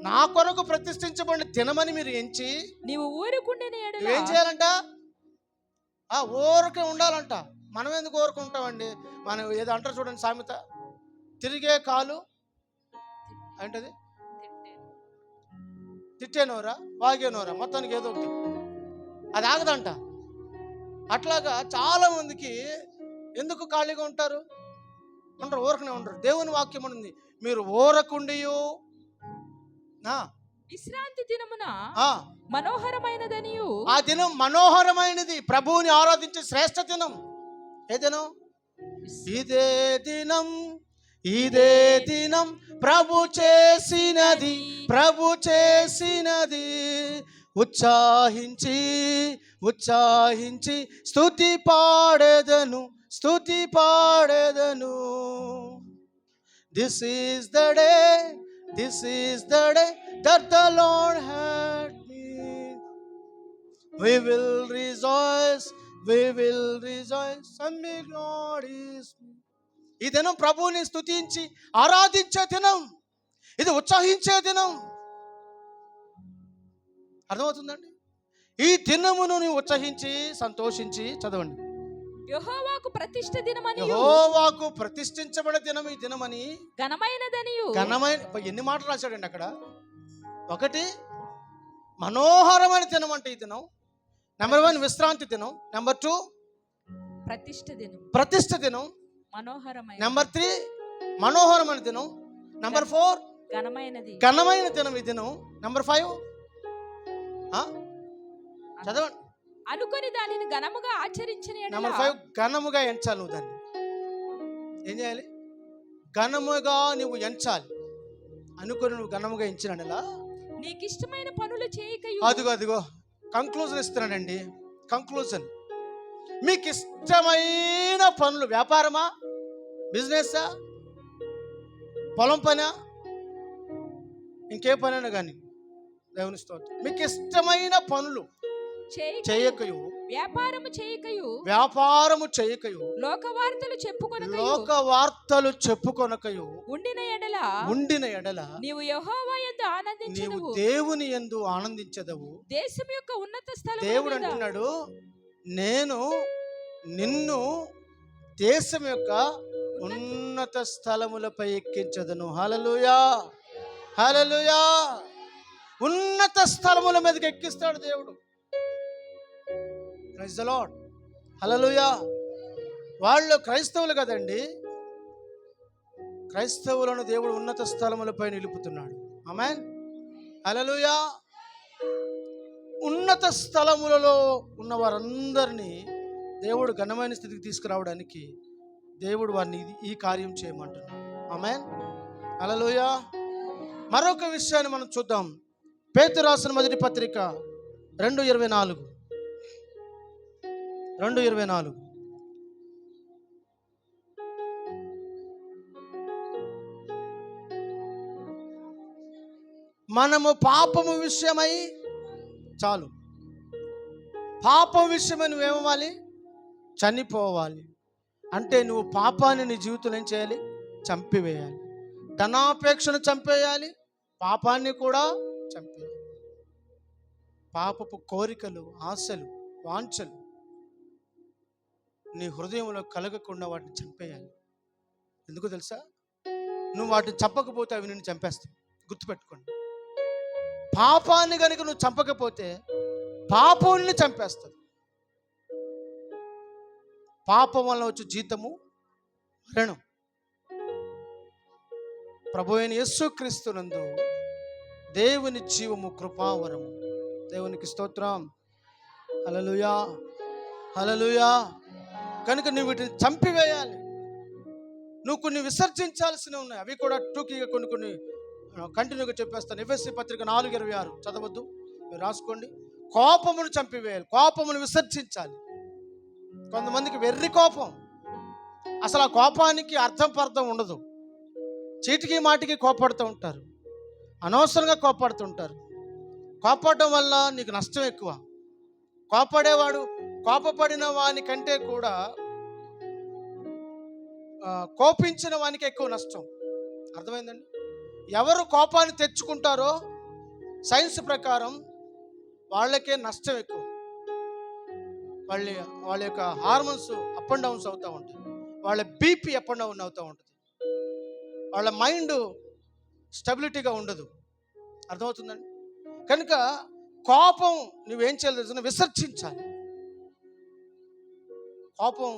నా కొరకు ప్రతిష్ఠించబడిన దినమని మీరు ఎంచి నీవు ఊరుకుండిన ఎడల. ఏం చేయాలంట? ఊరికే ఉండాలంట. మనం ఎందుకు ఊరుకుంటామండి? మనం ఏదో అంటారు చూడండి సామెత, తిరిగే కాలు ఏంటది, తిట్టేనోరా వాగేనోరా, మొత్తానికి ఏదో ఒకటి, అది ఆగదంట. అట్లాగా చాలా మందికి ఎందుకు ఖాళీగా ఉంటారు? ఉండరు, ఊరకనే ఉండరు. దేవుని వాక్యం ఉంది, మీరు ఊరకుండియు విశ్రాంతి దినమున మనోహరమైనదనియు. ఆ దినం మనోహరమైనది, ప్రభువుని ఆరాధించే శ్రేష్ఠ దినం. ఏ దినం? ఇదే దినం ప్రభు చేసినది, ఉత్సాహించి స్తుతి పాడెదను. This is the day that the Lord had made. We will rejoice and be glorious. ఈ దినం ప్రభువుని స్తుతించి ఆరాధించే దినం, ఇది ఉత్సాహించే దినం. అర్థమవుతుందండి? ఈ దినమును నీవు ఉత్సహించి సంతోషించి చదవండి. యెహోవాకు ప్రతిష్ఠ దినమని, యెహోవాకు ప్రతిష్ఠించబడిన దినం ఈ దినమని, ఘనమైనదనియు. ఎన్ని మాటలు రాశాడండి అక్కడ. ఒకటి మనోహరమైన దినం అంటే ఈ దినం. నెంబర్ 1 విశ్రాంతి దినం. నెంబర్ 2 ప్రతిష్ఠ దినం. మనోహరమైన. నెంబర్ 3 మనోహరమైన దినం. నెంబర్ 4 ఘనమైన దినం ఈ దినం. నెంబర్ 5 చదవండి. అనుకొని దానిని ఘనముగా ఆచరించిన ఎడల. నెంబర్ 5 ఘనముగా ఎంచాలి. నువ్వు దాన్ని ఏం చేయాలి? ఘనముగా నువ్వు ఎంచాలి. అనుకొని నువ్వు ఘనముగా ఎంచినలా నీకు ఇష్టమైన పనులు చేయకయు. అదిగో కంక్లూజన్ ఇస్తున్నానండి. కంక్లూజన్, మీకు ఇష్టమైన పనులు, వ్యాపారమా, బిజినెస్సా, పొలం పనా, ఇంకే పనైనా కానీ దేవుని స్తోత్రం, మీకు ఇష్టమైన పనులు చేయకయు, వ్యాపారము చేయకయు, లోకవార్తలు చెప్పుకొనకయు ఉండిన ఎడల నీవు యెహోవా యందు ఆనందించెదవు, నీవు దేవుని యందు ఆనందించెదవు. దేశం యొక్క ఉన్నత స్థలం. దేవుడు అంటున్నాడు, నేను నిన్ను దేశం యొక్క ఉన్నత స్థలములపై ఎక్కించదను. హల్లెలూయా, హల్లెలూయా. ఉన్నత స్థలముల మీదకి ఎక్కిస్తాడు దేవుడు. ప్రైజ్ ది లార్డ్, హల్లెలూయా. వాళ్ళు క్రైస్తవులు కదండి, క్రైస్తవులను దేవుడు ఉన్నత స్థలములపై నిలుపుతున్నాడు. ఆమేన్, హల్లెలూయా. ఉన్నత స్థలములలో ఉన్న వారందరినీ దేవుడు ఘనమైన స్థితికి తీసుకురావడానికి దేవుడు వారిని ఈ కార్యం చేయమంటున్నాడు. ఆమేన్, హల్లెలూయా. మరొక విషయాన్ని మనం చూద్దాం. పేతురు రాసిన మొదటి పత్రిక 2:24. మనము పాపము విషయమై, చాలు, పాపం విషయమై నువ్వేమవ్వాలి? చనిపోవాలి. అంటే నువ్వు పాపాన్ని నీ జీవితంలో ఏం చేయాలి? చంపివేయాలి. ధనాపేక్షను చంపేయాలి, పాపాన్ని కూడా చంపేయాలి. పాపపు కోరికలు, ఆశలు, వాంఛలు నీ హృదయంలో కలగకుండా వాటిని చంపేయాలి. ఎందుకు తెలుసా? నువ్వు వాటిని చంపకపోతే అవి నిన్ను చంపేస్తాయి. గుర్తుపెట్టుకోండి. పాపాన్ని కనుక నువ్వు చంపకపోతే పాపాన్ని చంపేస్తుంది. పాపం వల్ల వచ్చే జీతము మరణం. ప్రభు అయిన యేసుక్రీస్తునందు దేవుని జీవము కృపావరము. దేవునికి స్తోత్రం. హల్లెలూయా, హల్లెలూయా. కనుక నువ్వు వీటిని చంపివేయాలి. నువ్వు కొన్ని విసర్జించాల్సినవి ఉన్నాయి. అవి కూడా టూకీగా కొన్ని కంటిన్యూగా చెప్పేస్తాను. ఎఫెసీ పత్రిక 4:26 చదవద్దు, మీరు రాసుకోండి. కోపమును చంపివేయాలి, కోపమును విసర్జించాలి. కొంతమందికి వెర్రి కోపం, అసలు ఆ కోపానికి అర్థం పర్థం ఉండదు. చీటికి మాటికి కోపడుతూ ఉంటారు, అనవసరంగా కోపడుతుంటారు. కోపడడం వల్ల నీకు నష్టం ఎక్కువ. కోపడేవాడు కోపపడిన వాని కంటే కూడా కోపించిన వానికి ఎక్కువ నష్టం. అర్థమైందండి? ఎవరు కోపాన్ని తెచ్చుకుంటారో సైన్స్ ప్రకారం వాళ్ళకే నష్టం ఎక్కువ. వాళ్ళ యొక్క హార్మోన్స్ అప్ అండ్ డౌన్స్ అవుతూ ఉంటాయి, వాళ్ళ బీపీ అప్ అండ్ డౌన్ అవుతూ ఉంటుంది, వాళ్ళ మైండ్ స్టెబిలిటీగా ఉండదు. అర్థమవుతుందండి? కనుక కోపం నువ్వేం చేయాలి? విసర్జించాలి. కోపం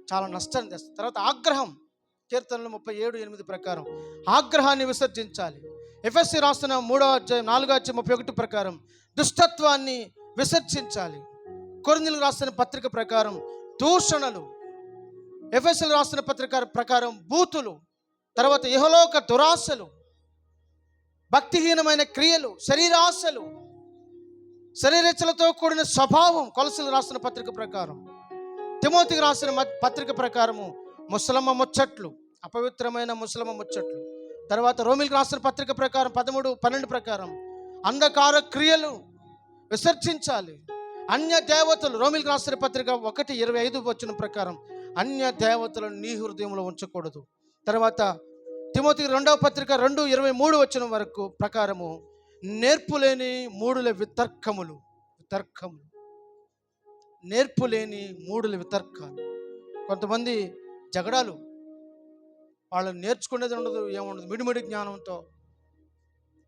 చాలా నష్టాన్ని తెస్తుంది. తర్వాత ఆగ్రహం, కీర్తనలు 37:8 ప్రకారం ఆగ్రహాన్ని విసర్జించాలి. ఎఫెసీ రాసిన 4:31 ప్రకారం దుష్టత్వాన్ని విసర్జించాలి. కొరింథీయులకు రాసిన పత్రిక ప్రకారం దూషణలు, ఎఫెసీయులకు రాసిన పత్రిక ప్రకారం బూతులు, తర్వాత ఇహలోక దురాశలు, భక్తిహీనమైన క్రియలు, శరీరాశలు, శరీరేచ్ఛలతో కూడిన స్వభావం. కొలసీయులకు రాసిన పత్రిక ప్రకారం, తిమోతికి రాసిన పత్రిక ప్రకారము ముసలమ్మ ముచ్చట్లు, అపవిత్రమైన ముసలమ్మ ముచ్చట్లు. తర్వాత రోమిలకు రాసిన పత్రిక ప్రకారం 13:12 ప్రకారం అంధకార క్రియలు విసర్జించాలి. అన్య దేవతలు, రోమిలకు రాసిన పత్రిక 1:25 ప్రకారం అన్య దేవతలను నీ హృదయంలో ఉంచకూడదు. తర్వాత తిమోతికి 2వ పత్రిక 2:23 వరకు ప్రకారము నేర్పులేని మూడుల వితర్కములు, నేర్పులేని మూడుల వితర్కాలు. కొంతమంది జగడాలు, వాళ్ళు నేర్చుకునేది ఉండదు, ఏముండదు. మిడిమిడి జ్ఞానంతో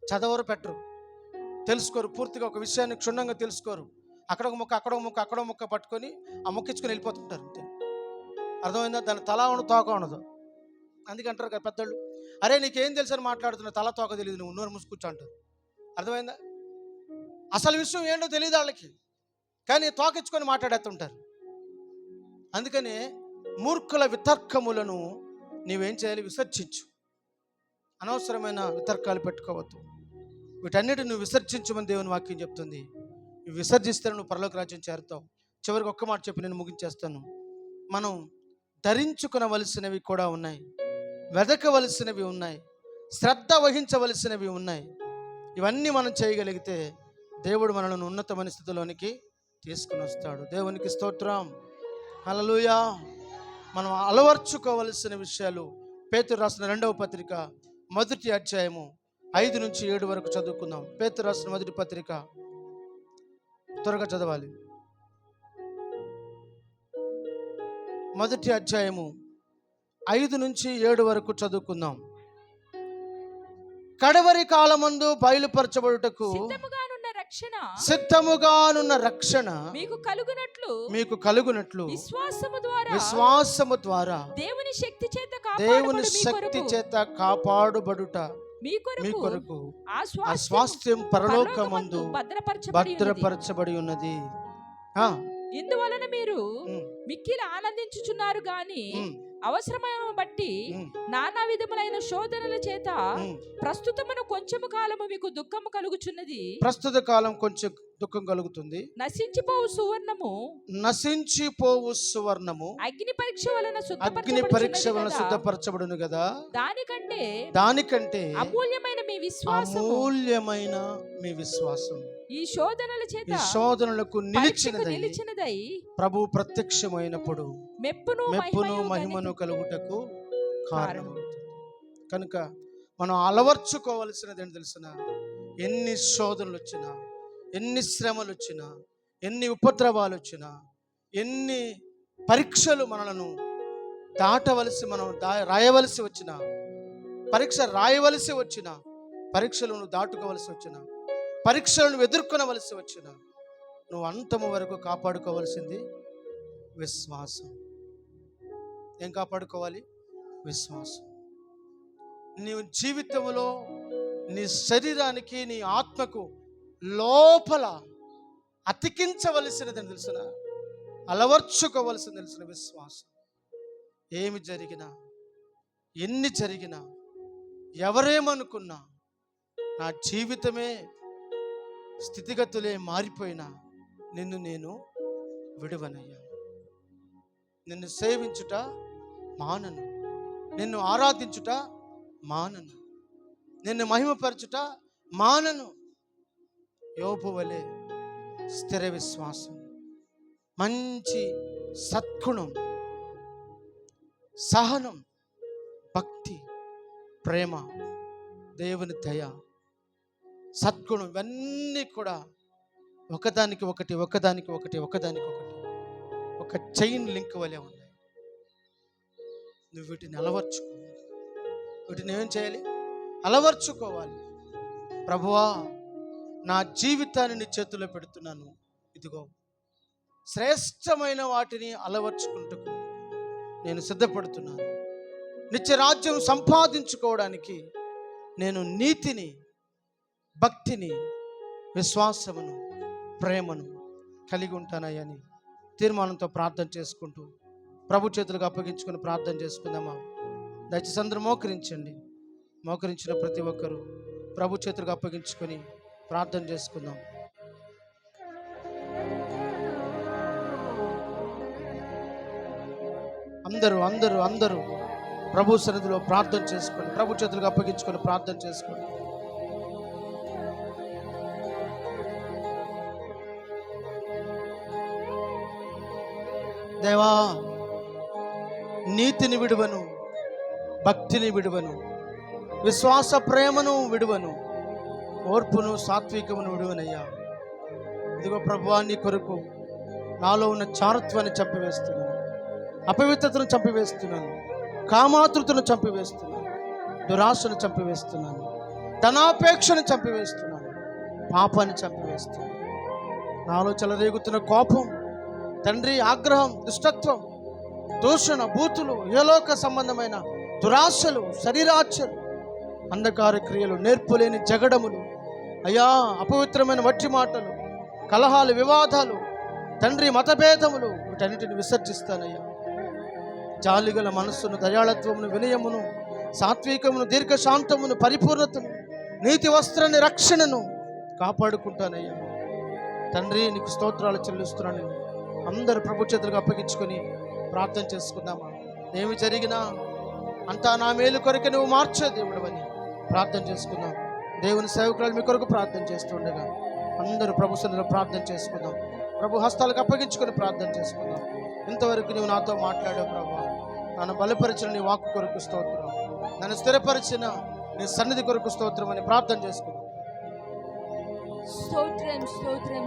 చదవరు, పెట్టరు, తెలుసుకోరు. పూర్తిగా ఒక విషయాన్ని క్షుణ్ణంగా తెలుసుకోరు. అక్కడ ఒక ముక్క, అక్కడ ఒక ముక్క, అక్కడ ఒక ముక్క పట్టుకొని ఆ ముక్కించుకొని వెళ్ళిపోతుంటారు అంతే. అర్థమైందా? దాని తల ఉండదు, తోక ఉండదు. అందుకే అంటారు కదా పెద్దళ్ళు, అరే నీకేం తెలుసు అని మాట్లాడుతున్నావు, తల తోక తెలియదు, నువ్వు నోరు మూసుకూర్చో అంటారు. అర్థమైందా? అసలు విషయం ఏంటో తెలియదు వాళ్ళకి, కానీ తోకించుకొని మాట్లాడేస్తుంటారు. అందుకని మూర్ఖుల వితర్కములను నీవేం చేయాలి? విసర్జించు. అనవసరమైన వితర్కాలు పెట్టుకోవద్దు. వీటన్నిటిని నువ్వు విసర్జించమని దేవుని వాక్యం చెప్తుంది. ఇవి విసర్జిస్తే నువ్వు పరలోక రాజ్యం చేరుతావు. చివరికి ఒక్క మాట చెప్పి నేను ముగించేస్తాను. మనం ధరించుకునవలసినవి కూడా ఉన్నాయి, వెదకవలసినవి ఉన్నాయి, శ్రద్ధ వహించవలసినవి ఉన్నాయి. ఇవన్నీ మనం చేయగలిగితే దేవుడు మనల్ని ఉన్నతమైన స్థితిలోనికి తీసుకుని వస్తాడు. దేవునికి స్తోత్రం. హల్లెలూయా. మనం అలవర్చుకోవలసిన విషయాలు పేతురు రాసిన 2వ పత్రిక 1వ అధ్యాయము 5-7 వరకు చదువుకుందాం. పేతురు రాసిన 1వ పత్రిక, త్వరగా చదవాలి. 1వ అధ్యాయము 5-7 వరకు చదువుకుందాం. కడవరి కాలమందు బయలుపరచబడుటకు సిద్ధముగానున్న రక్షణ మీకు కలుగునట్లు విశ్వాసము ద్వారా దేవుని శక్తి చేత కాపాడుబడుట మీ కొరకు ఆ స్వాస్థ్యం పరలోకమందు భద్రపరచబడి ఉన్నది. ఇందువలన మీరు మిక్కిలి ఆనందించుచున్నారు గాని అవసరమైన బట్టి నానా విధములైన శోధనల చేత ప్రస్తుతమున కొంచెము కాలము మీకు దుఃఖము కలుగుచున్నది. ప్రస్తుత కాలం కొంచెం దుఃఖం కలుగుతుంది. నశించిపోవు సువర్ణము అగ్ని పరీక్ష వలన శుద్ధపరచబడును కదా. దానికంటే అమూల్యమైన మీ విశ్వాసం ఈ శోధనలకు నిలిచినదై ప్రభు ప్రత్యక్షమైనప్పుడు మెప్పును మహిమను కలుగుటకు కారణమవుతుంది. కనుక మనం అలవర్చుకోవలసినది ఏంటి తెలిసిన? ఎన్ని శోధనలు వచ్చినా, ఎన్ని శ్రమలు వచ్చినా, ఎన్ని ఉపద్రవాలు వచ్చినా, ఎన్ని పరీక్షలు మనలను దాటవలసి మనం రాయవలసి వచ్చినా, పరీక్ష రాయవలసి వచ్చినా, పరీక్షలను దాటుకోవలసి వచ్చినా, పరీక్షలను ఎదుర్కొనవలసి వచ్చినా, నువ్వు అంతము వరకు కాపాడుకోవలసింది విశ్వాసం. ఏం కాపాడుకోవాలి? విశ్వాసం. నీవు జీవితంలో నీ శరీరానికి నీ ఆత్మకు లోపల అతికించవలసినదని తెలిసిన, అలవర్చుకోవలసింది తెలిసిన విశ్వాసం. ఏమి జరిగినా, ఎన్ని జరిగినా, ఎవరేమనుకున్నా, నా జీవితమే స్థితిగతులే మారిపోయినా నిన్ను నేను విడువనయ్యా. నిన్ను సేవించుట మానను, నిన్ను ఆరాధించుట మానను, నిన్ను మహిమపరచుట మానను. యోబు వలె స్థిర విశ్వాసం, మంచి సద్గుణం, సహనం, భక్తి, ప్రేమ, దేవుని దయ, సద్గుణం, ఇవన్నీ కూడా ఒకదానికి ఒకటి ఒక చైన్ లింక్ వలె ఉన్నాయి. నువ్వు వీటిని అలవర్చుకోవాలి. వీటిని ఏం చేయాలి? అలవర్చుకోవాలి. ప్రభువా, నా జీవితాన్ని నీ చేతిలో పెడుతున్నాను, ఇదిగో శ్రేష్టమైన వాటిని అలవర్చుకుంటూ నేను సిద్ధపడుతున్నాను. నిత్య రాజ్యం సంపాదించుకోవడానికి నేను నీతిని, భక్తిని, విశ్వాసమును, ప్రేమను కలిగి ఉంటానని తీర్మానంతో ప్రార్థన చేసుకుంటూ ప్రభు చేతులకు అప్పగించుకొని ప్రార్థన చేసుకుందామా? దయచేసి అందరూ మోకరించండి. మోకరించిన ప్రతి ఒక్కరూ ప్రభు చేతులకు అప్పగించుకొని ప్రార్థన చేసుకుందాం. అందరూ ప్రభు సన్నిధిలో ప్రార్థన చేసుకొని ప్రభు చేతులకు అప్పగించుకొని ప్రార్థన చేసుకోండి. దేవా, నీతిని విడువను, భక్తిని విడువను, విశ్వాస ప్రేమను విడువను, ఓర్పును, సాత్వికమును విడువనయ్యా. ఇదిగో ప్రభువా, నీ కొరకు నాలో ఉన్న చారుత్వాన్ని చంపివేస్తున్నాను, అపవిత్రతను చంపివేస్తున్నాను, కామాతృతను చంపివేస్తున్నాను, దురాశను చంపివేస్తున్నాను, ధనాపేక్షను చంపివేస్తున్నాను, పాపాన్ని చంపివేస్తున్నాను. నాలో చెలరేగుతున్న కోపం, తండ్రి, ఆగ్రహం, దుష్టత్వం, దూషణ, బూతులు, ఏలోక సంబంధమైన దురాశలు, శరీరాశలు, అంధకార క్రియలు, నేర్పులేని జగడములు, అయ్యా, అపవిత్రమైన వట్టి మాటలు, కలహాలు, వివాదాలు, తండ్రి, మతభేదములు, వీటన్నిటిని విసర్జిస్తానయ్యా. జాలిగల మనస్సును, దయాళత్వమును, వినయమును, సాత్వికమును, దీర్ఘశాంతమును, పరిపూర్ణతను, నీతి వస్త్రాన్ని, రక్షణను కాపాడుకుంటానయ్యా. తండ్రి, నీకు స్తోత్రాలు చెల్లిస్తున్నాను. అందరూ ప్రభు చేతులకు అప్పగించుకొని ప్రార్థన చేసుకుందామా? ఏమి జరిగినా అంతా నా మేలు కొరకు నువ్వు మార్చే దేవుడు అని ప్రార్థన చేసుకుందాం. దేవుని సేవకురాలు మీ కొరకు ప్రార్థన చేస్తుండగా అందరూ ప్రభు సన్నిధిలో ప్రార్థన చేసుకుందాం. ప్రభు హస్తాలకు అప్పగించుకొని ప్రార్థన చేసుకుందాం. ఇంతవరకు నువ్వు నాతో మాట్లాడావు ప్రభు. నన్ను బలపరిచిన నీ వాక్కు కొరకు స్తోత్రం, నన్ను స్థిరపరిచిన నీ సన్నిధి కొరకు స్తోత్రం అని ప్రార్థన చేసుకుందాం. స్తోత్రం, స్తోత్రం.